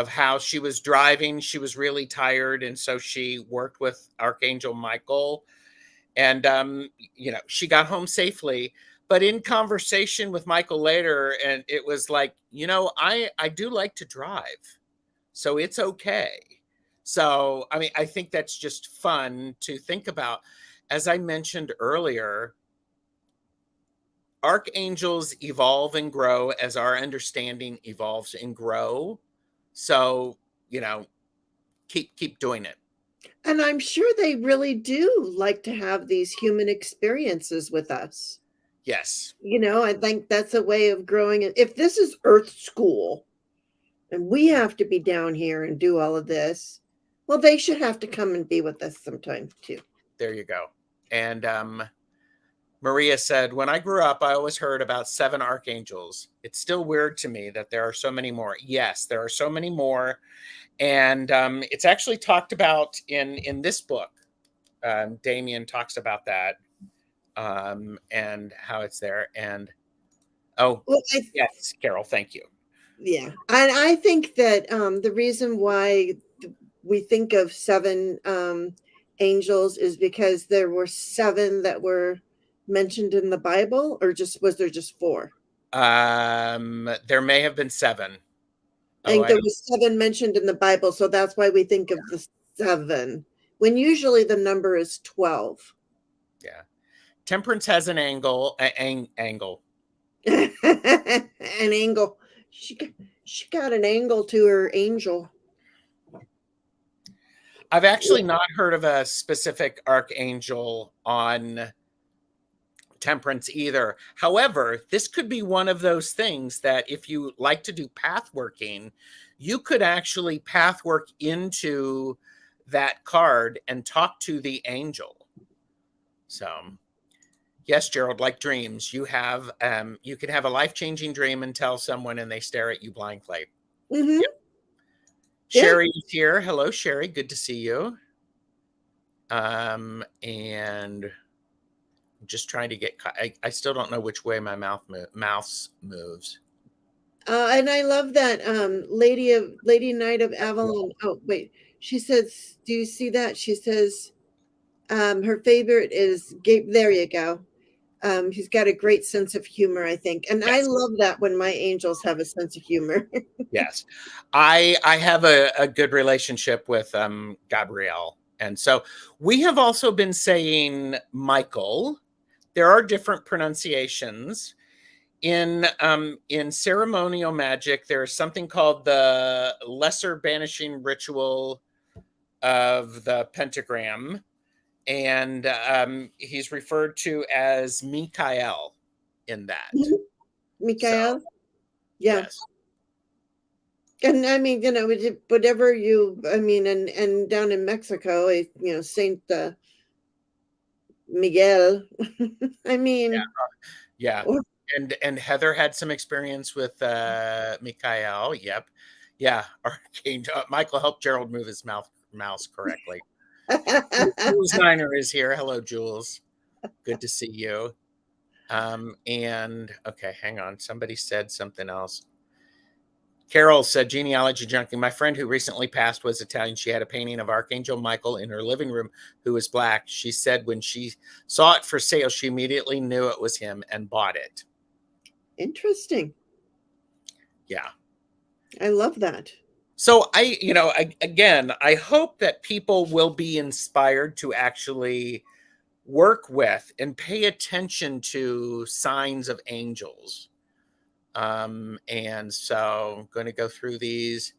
how she was driving. She was really tired, and so she worked with Archangel Michael, and she got home safely. But in conversation with Michael later, and it was like, I do like to drive, so it's okay. So I mean, I think that's just fun to think about. As I mentioned earlier, archangels evolve and grow as our understanding evolves and grow. So, you know, keep doing it.
And I'm sure they really do like to have these human experiences with us.
Yes,
I think that's a way of growing it. If this is Earth school and we have to be down here and do all of this, well, they should have to come and be with us sometime too.
there you go. And Maria said, when I grew up, I always heard about 7 archangels. It's still weird to me that there are so many more. Yes, there are so many more. And it's actually talked about in this book. Damien talks about that, and how it's there. And oh,
Well,
yes, Carol, thank you.
yeah, and I think that the reason why we think of 7 angels is because there were 7 that were mentioned in the Bible, or just was there just 4?
There may have been 7.
I
Oh,
think
I
there
don't.
was 7 mentioned in the Bible, so that's why we think of the 7, when usually the number is 12.
Yeah, Temperance has an angle.
An angle. She got an angle to her angel.
I've actually not heard of a specific archangel on Temperance either. However, this could be one of those things that if you like to do path working, you could actually path work into that card and talk to the angel. So, yes, Gerald, like dreams, you can have a life-changing dream and tell someone and they stare at you blankly.
Mm-hmm.
Yep.
Yeah.
Sherry is here. Hello, Sherry. Good to see you. And I'm just trying to get. I still don't know which way my mouse moves.
And I love that Lady Knight of Avalon. Oh, wait. She says, do you see that? She says her favorite is Gabe. There you go. He's got a great sense of humor, I think. And I
Yes,
love that when my angels have a sense of humor.
yes. I have a good relationship with Gabrielle, and so we have also been saying Michael. There are different pronunciations. In ceremonial magic, there's something called the lesser banishing ritual of the pentagram, and he's referred to as Michael in that. So
Michael? Yeah.
yes,
And I mean, whatever I mean, and down in Mexico, Saint Miguel. I
yeah,
mean,
yeah.
or
And Heather had some experience with Michael. Yep, yeah. Archangel Michael helped Gerald move his mouse correctly. Jules Niner is here. Hello, Jules. Good to see you. And okay, hang on. Somebody said something else. Carol said, genealogy junkie. My friend who recently passed was Italian. She had a painting of Archangel Michael in her living room who was black. She said when she saw it for sale, she immediately knew it was him and bought it.
Interesting.
Yeah.
I love that.
So again, I hope that people will be inspired to actually work with and pay attention to signs of angels. And so I'm going to go through these.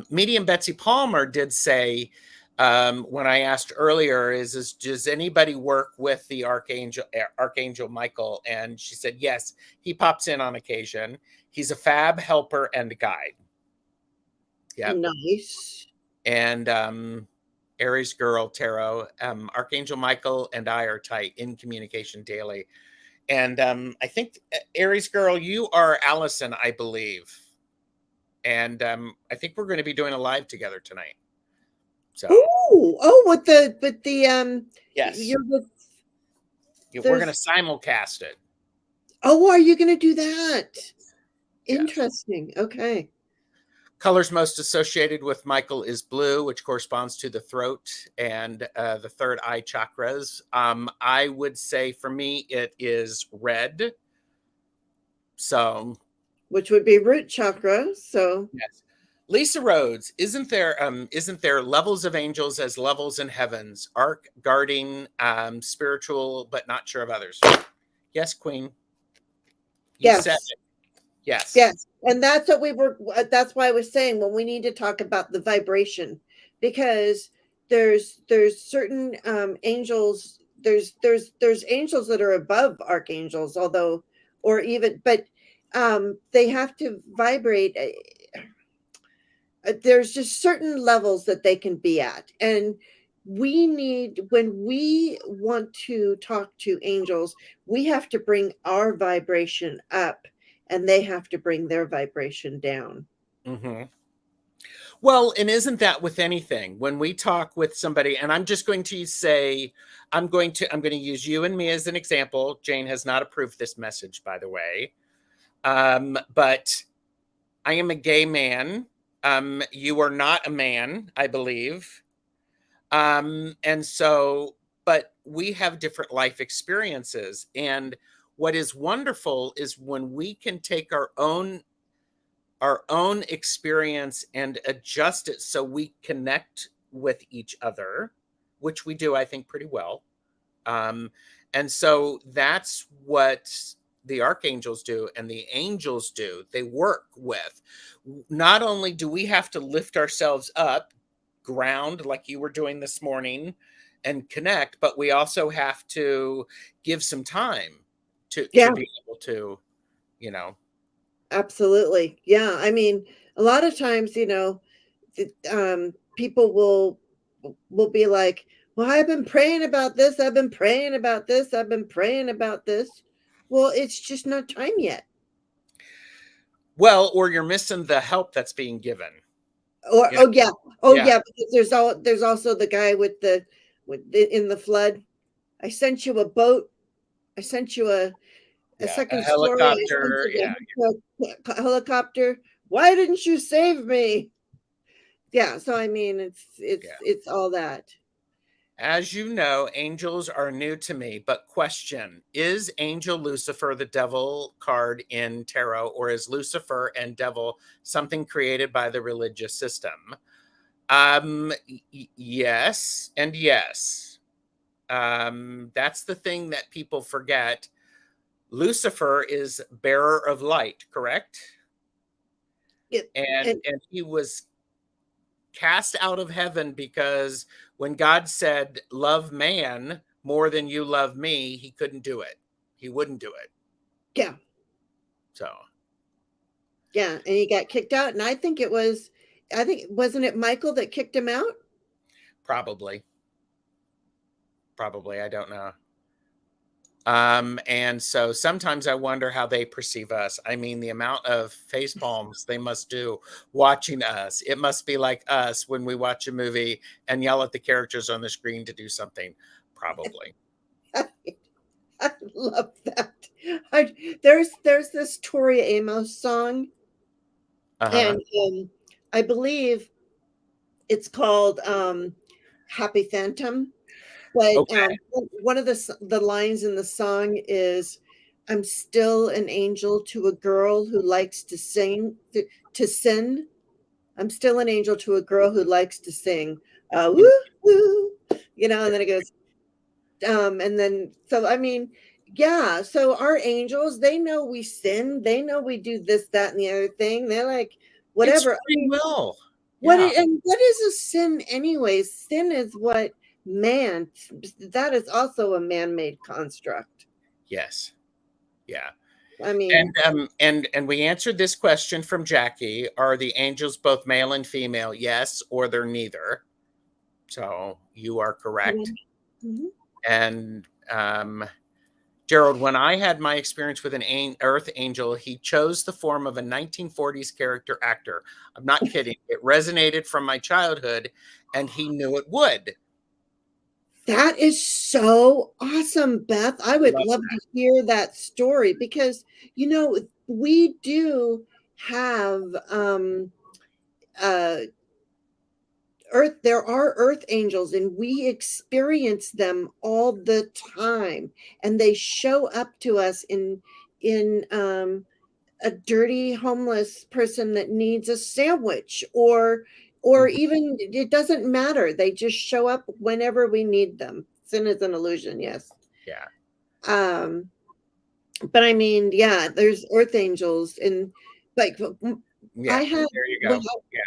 Medium Betsy Palmer did say, when I asked earlier, does anybody work with the Archangel Michael? And she said, yes, he pops in on occasion. He's a fab helper and guide. Yeah.
Nice.
And Aries Girl Tarot, Archangel Michael and I are tight in communication daily. And I think, Aries Girl, you are Allison, I believe. And I think we're going to be doing a live together tonight. So
with the
yes,
you're with,
we're going to simulcast it.
Oh, are you going to do that?
Yes.
Interesting. Okay.
Colors most associated with Michael is blue, which corresponds to the throat and the third eye chakras. I would say for me, it is red. So,
which would be root chakra. So
yes. Lisa Rhodes, isn't there levels of angels as levels in heavens? Arc, guarding, spiritual, but not sure of others. Yes, Queen. You
yes.
said it. Yes.
Yes. And that's what that's why I was saying when we need to talk about the vibration, because there's certain angels, there's angels that are above archangels, although, or even, but they have to vibrate. There's just certain levels that they can be at. And when we want to talk to angels, we have to bring our vibration up and they have to bring their vibration down.
Mm-hmm. Well, and isn't that with anything? When we talk with somebody, and I'm just going to say, I'm going to use you and me as an example. Jane has not approved this message, by the way. But I am a gay man. You are not a man, I believe. And so, but we have different life experiences. And what is wonderful is when we can take our own experience and adjust it so we connect with each other, which we do, I think, pretty well. And so that's what the archangels do and the angels do. They work with, not only do we have to lift ourselves up, ground like you were doing this morning and connect, but we also have to give some time to be able to,
Absolutely. Yeah. I mean, a lot of times, people will be like, well, I've been praying about this. I've been praying about this. I've been praying about this. Well, it's just not time yet.
Well, or you're missing the help that's being given.
Or, yeah. Because there's also the guy in the flood. I sent you a boat. I sent you a second
helicopter.
story. A helicopter. Why didn't you save me? Yeah. So I mean, it's all that.
As you know, angels are new to me, but question, is Angel Lucifer the devil card in tarot, or is Lucifer and devil something created by the religious system? Yes and yes. That's the thing that people forget. Lucifer is bearer of light, correct? And he was cast out of heaven because when God said, love man more than you love me, he couldn't do it. He wouldn't do it.
Yeah.
So.
Yeah. And he got kicked out. And wasn't it Michael that kicked him out?
Probably. I don't know. And so sometimes I wonder how they perceive us. I mean, the amount of face palms they must do watching us. It must be like us when we watch a movie and yell at the characters on the screen to do something. Probably.
I love that. There's this Tori Amos song.
Uh-huh.
And I believe it's called Happy Phantom. But
Okay.
one of the lines in the song is, "I'm still an angel to a girl who likes to sing to sin. I'm still an angel to a girl who likes to sing. Woo woo," and then it goes, and then so I mean, yeah. So our angels, they know we sin. They know we do this, that, and the other thing. They're like,
It's
whatever. I
free
mean,
will. Yeah.
what is a sin anyways? Sin is what man that is also a man-made construct.
Yes. Yeah.
I mean,
And we answered this question from Jackie. Are the angels both male and female? Yes, or they're neither. So you are correct.
mhm.
And Gerald, when I had my experience with an Earth angel, he chose the form of a 1940s character actor. I'm not kidding. It resonated from my childhood, and he knew it would.
That is so awesome, Beth. I would
Love
love to hear that story because we do have uh earth there are earth angels, and we experience them all the time, and they show up to us in a dirty homeless person that needs a sandwich, or
Mhm.
even, it doesn't matter, they just show up whenever we need them. Sin is an illusion, yes.
Yeah.
um but I mean, yeah, there's earth angels, and like
Yeah.
I had
There you
when
go. Yeah.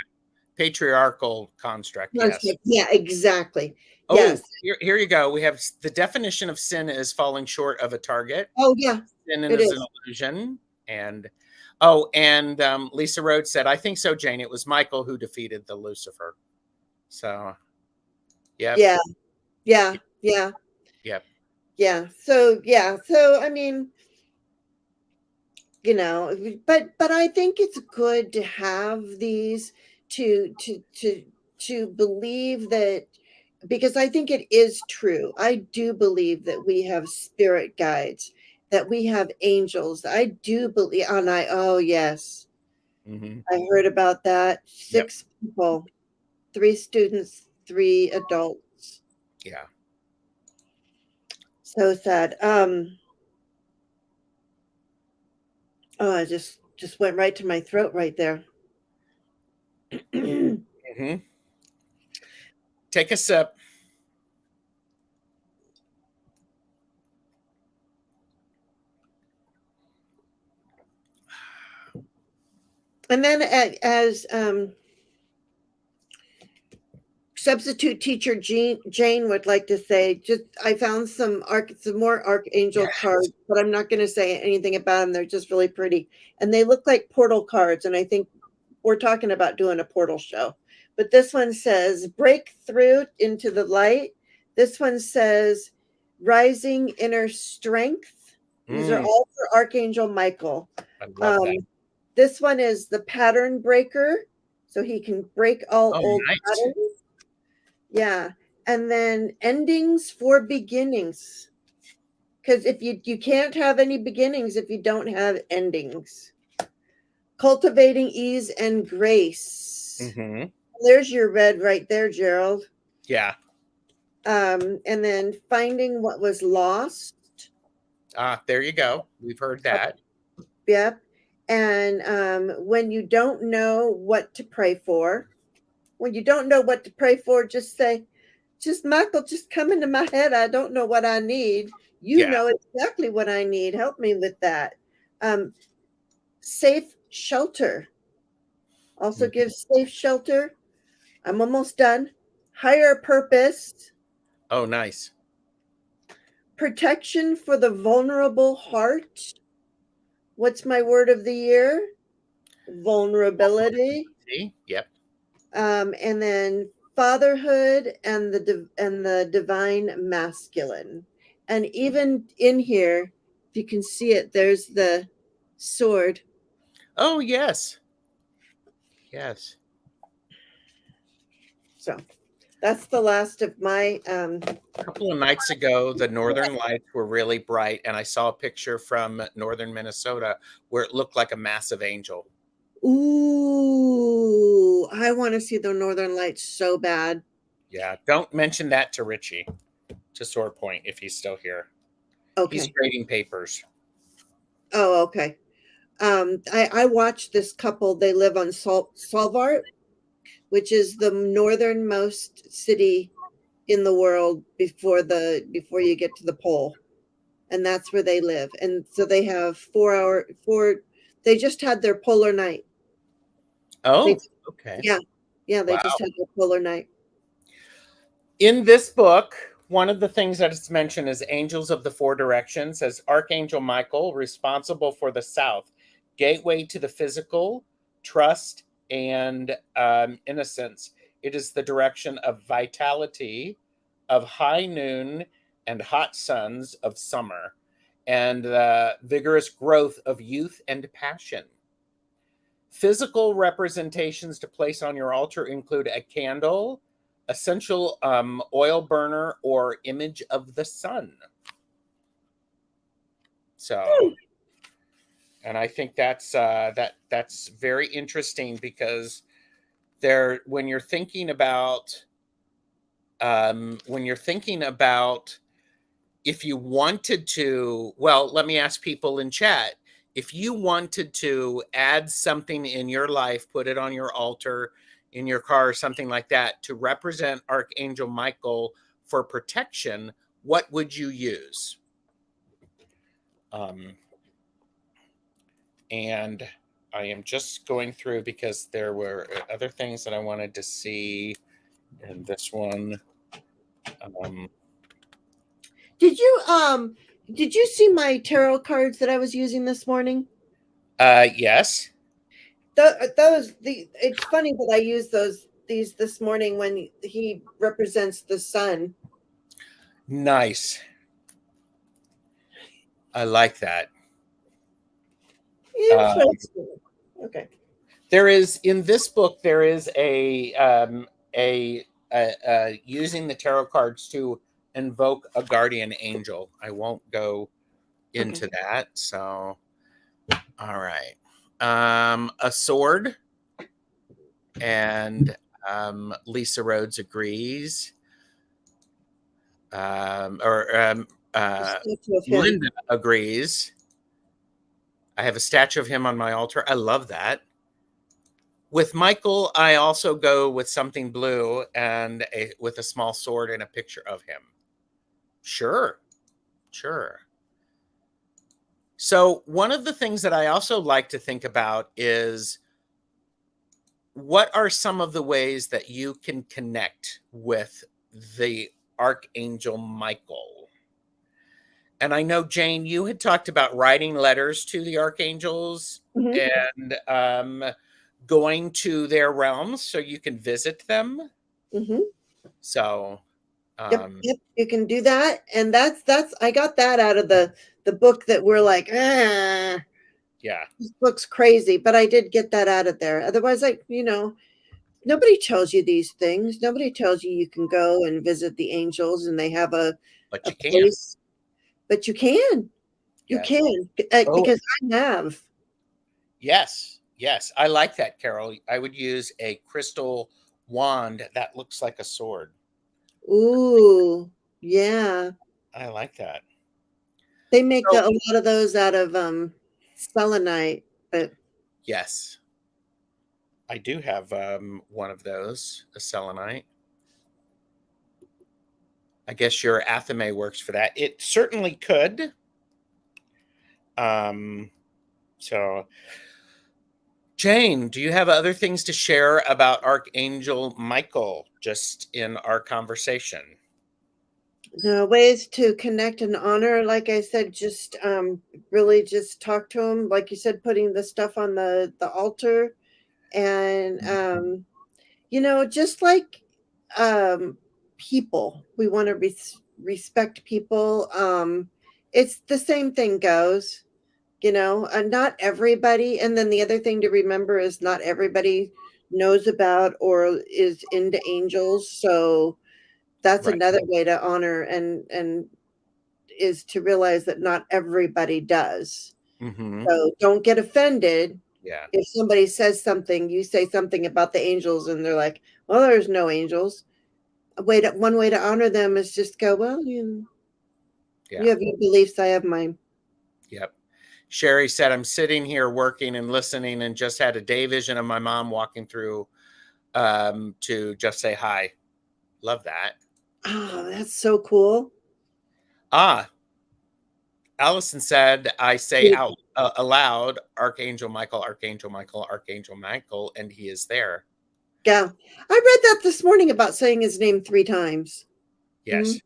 Patriarchal construct. Yes.
yeah, exactly,
Oh,
yes.
here you go. We have the definition of sin is falling short of a target.
Oh yeah,
Sin
it
is an
is.
illusion. And oh, and Lisa Rhodes said, I think so, Jane. It was Michael who defeated the Lucifer. So, yep,
Yeah, yeah, yeah,
yep.
so I mean, but I think it's good to have these, to believe that, because I think it is true. I do believe that we have spirit guides, that we have angels. I do believe, and oh yes,
Hmm.
I heard about that.
Yep.
6 people, 3 students, 3 adults.
Yeah.
So sad. Oh, I just went right to my throat right there.
Hmm. Take a sip.
And then, as substitute teacher Jane would like to say, just I found some more archangel
Yes.
cards, but I'm not going to say anything about them. They're just really pretty, and they look like portal cards. And I think we're talking about doing a portal show. But this one says break through into the light. This one says rising inner strength. These are
Mm,
all for Archangel Michael.
I love
Um,
that.
this one is the pattern breaker, so he can break all
Oh,
old
nice.
patterns. Yeah. And then endings for beginnings. Because if you can't have any beginnings if you don't have endings. Cultivating ease and grace.
Hmm.
There's your red right there, Gerald.
Yeah.
And then finding what was lost.
Ah, there you go. We've heard that.
Yep. And when you don't know what to pray for, when you don't know what to pray for, just say, just Michael, just come into my head. I don't know what I need. You
Yeah.
know exactly what I need. Help me with that. Um, safe shelter. Also
Mhm.
gives safe shelter. I'm almost done. Higher purpose.
Oh, nice.
Protection for the vulnerable heart. What's my word of the year? Vulnerability.
See? Yep.
And then fatherhood and the divine masculine. And even in here, if you can see it, there's the sword.
Oh, yes. Yes.
So that's the last of my
A couple of nights ago, the northern lights were really bright, and I saw a picture from northern Minnesota where it looked like a massive angel.
Ooh, I want to see the Northern Lights so bad.
Yeah, don't mention that to Richie, to Sword Point, if he's still here. He's
Okay.
grading papers.
Oh, okay. I watched this couple. They live on Svalbard, which is the northernmost city in the world before you get to the pole, and that's where they live. And so they have 4 hour four. They just had their polar night. They
Oh, okay.
Yeah, yeah. They just
Wow.
had their polar night.
In this book, one of the things that is mentioned is Angels of the Four Directions, as Archangel Michael, responsible for the South, gateway to the physical, trust, and innocence. It is the direction of vitality, of high noon and hot suns of summer, and the vigorous growth of youth and passion. Physical representations to place on your altar include a candle, essential oil burner, or image of the sun. So, and I think that's very interesting, because there, when you're thinking about, if you wanted to, well, let me ask people in chat, if you wanted to add something in your life, put it on your altar, in your car, or something like that, to represent Archangel Michael for protection, what would you use? And I am just going through, because there were other things that I wanted to see in this one.
Did you see my tarot cards that I was using this morning?
Yes.
It's funny that I used these this morning when he represents the sun.
Nice. I like that.
Interesting. Okay.
There is, in this book, there is using the tarot cards to invoke a guardian angel. I won't go into
Okay.
that. So, all right. A sword, and Lisa Rhodes agrees. Or
A statue of him.
Linda agrees. I have a statue of him on my altar. I love that. With Michael, I also go with something blue, and with a small sword and a picture of him. Sure, sure. So one of the things that I also like to think about is, what are some of the ways that you can connect with the Archangel Michael? And I know, Jane, you had talked about writing letters to the archangels,
Mhm.
and going to their realms so you can visit them.
Mhm.
So,
Yep,
um,
yep, you can do that, and that's I got that out of the book that we're like,
yeah,
this book's crazy, but I did get that out of there. Otherwise, nobody tells you these things. Nobody tells you you can go and visit the angels, and they have
but
a
you can.
place, but you can. You
Yes.
can,
Oh,
because I have.
yes. Yes. I like that, Carol. I would use a crystal wand that looks like a sword.
Ooh, yeah.
I like that.
They make
So,
a lot of those out of selenite, but
yes, I do have one of those, a selenite. I guess your athame works for that. It certainly could. Um, so, Jane, do you have other things to share about Archangel Michael, just in our conversation?
ways to connect and honor, like I said, just really just talk to them, like you said, putting the stuff on the altar, and just like um people, we want to respect people. It's the same thing goes, and not everybody. And then the other thing to remember is not everybody knows about or is into angels, so that's
Right.
another way to honor, and is to realize that not everybody does.
Hmm.
So don't get offended.
Yeah.
If somebody says something, you say something about the angels, and they're like, "Well, there's no angels." One way to honor them is just go, "Well, you
Yeah.
have your beliefs, I have mine."
Yep. Sherry said, I'm sitting here working and listening and just had a day vision of my mom walking through to just say hi. Love that.
Oh, that's so cool.
Ah, Allison said, I say out aloud, Archangel Michael, Archangel Michael, Archangel Michael, and he is there.
Yeah. I read that this morning about saying his name 3 times.
Yes.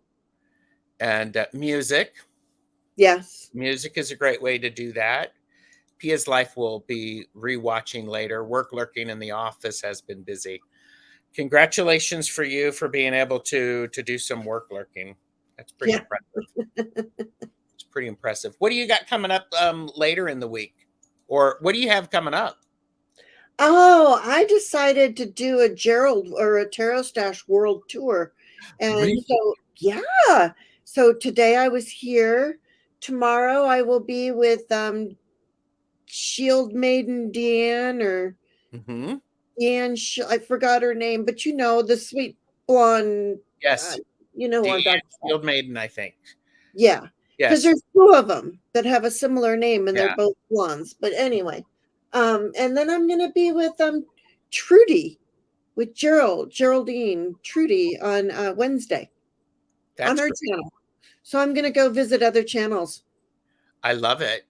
And music.
Yes.
Music is a great way to do that. Pia's life will be rewatching later. Work lurking in the office has been busy. Congratulations for you for being able to do some work lurking. That's pretty
Yeah.
impressive. It's pretty impressive. What do you got coming up later in the week? Or what do you have coming up?
Oh, I decided to do a Gerald or a Tarot Stash World Tour. And
Really?
so, yeah. So today I was here. Tomorrow I will be with Shield Maiden Deanne or
Mm-hmm.
Deanne. I forgot her name, but the sweet blonde. Uh,
Yes.
you know who
Deanne
I'm talking about.
Field Maiden, I think.
Yeah, because
Yes.
there's 2 of them that have a similar name, and they're
Yeah.
both blondes. But anyway, and then I'm gonna be with Trudy, with Geraldine Trudy on Wednesday on
That's
her
great.
channel. So I'm gonna go visit other channels.
I love it.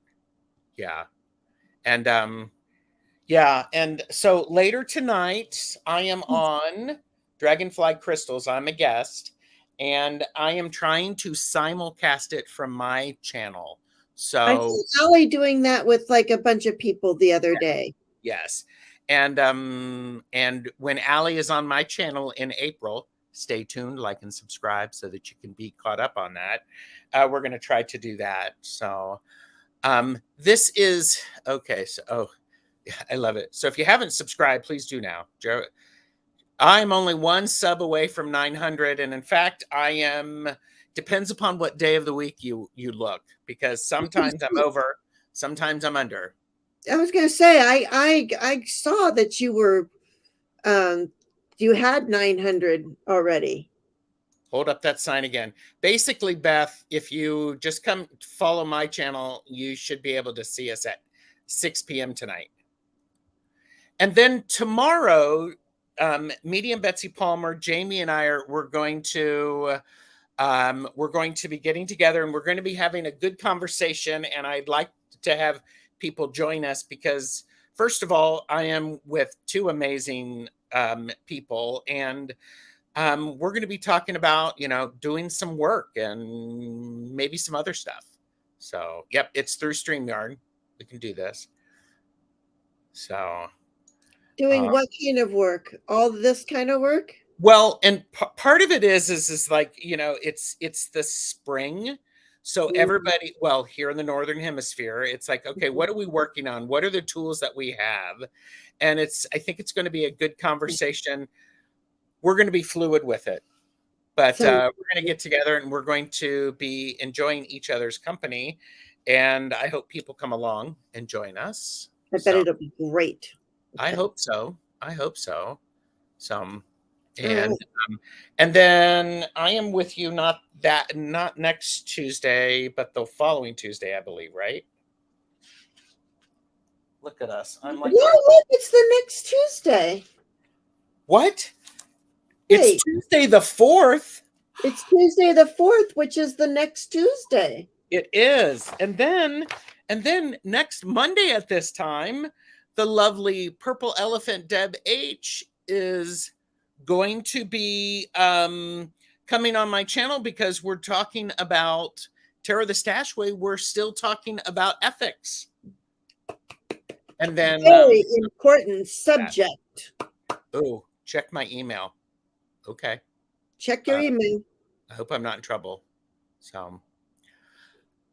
Yeah. And yeah, and so later tonight I am on Dragonfly Crystals. I'm a guest, and I am trying to simulcast it from my channel.
I
So
saw Allie doing that with like a bunch of people the other day.
yes. And when Allie is on my channel in April, stay tuned, like and subscribe so that you can be caught up on that. We're going to try to do that. So this is okay. So yeah, I love it. So if you haven't subscribed, please do now. I'm only one sub away from 900, and in fact, I am. Depends upon what day of the week you look, because sometimes I'm over, sometimes I'm under.
I was gonna say I saw that um you had 900 already.
Hold up that sign again. Basically, Beth, if you just come follow my channel, you should be able to see us at 6 p.m. tonight. And then tomorrow, Medium Betsy Palmer, Jamie, and I we're going to be getting together, and we're going to be having a good conversation. And I'd like to have people join us because, first of all, I am with 2 amazing people, and we're going to be talking about, doing some work and maybe some other stuff. So, yep, it's through StreamYard. We can do this. So,
Doing what kind of work? All this kind of work?
well, and part of it is like, it's the spring. So
Mhm.
everybody, well, here in the Northern Hemisphere, it's like, okay, what are we working on? What are the tools that we have? And I think it's going to be a good conversation. We're going to be fluid with it. But
Sounds
we're going to get together and we're going to be enjoying each other's company. And I hope people come along and join us.
I bet
So
it'll be great.
I
Okay.
hope so. I hope so. Some
All right.
and and then I am with you not next Tuesday, but the following Tuesday, I believe, right? Look at us. I'm like,
Yeah, look, it's the next Tuesday.
what? It's
Wait,
Tuesday the 4th.
it's Tuesday the 4th, which is the next Tuesday.
It is. And then next Monday at this time, the lovely Purple Elephant Deb H is going to be coming on my channel because we're talking about Terror the Stashway. We're still talking about ethics. And then
Very important subject.
oh, check my email. Okay.
Check your email.
I hope I'm not in trouble. So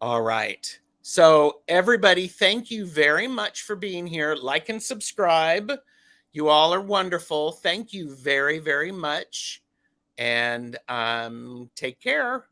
all right. So, everybody, thank you very much for being here. Like and subscribe. You all are wonderful. Thank you very, very much. And take care.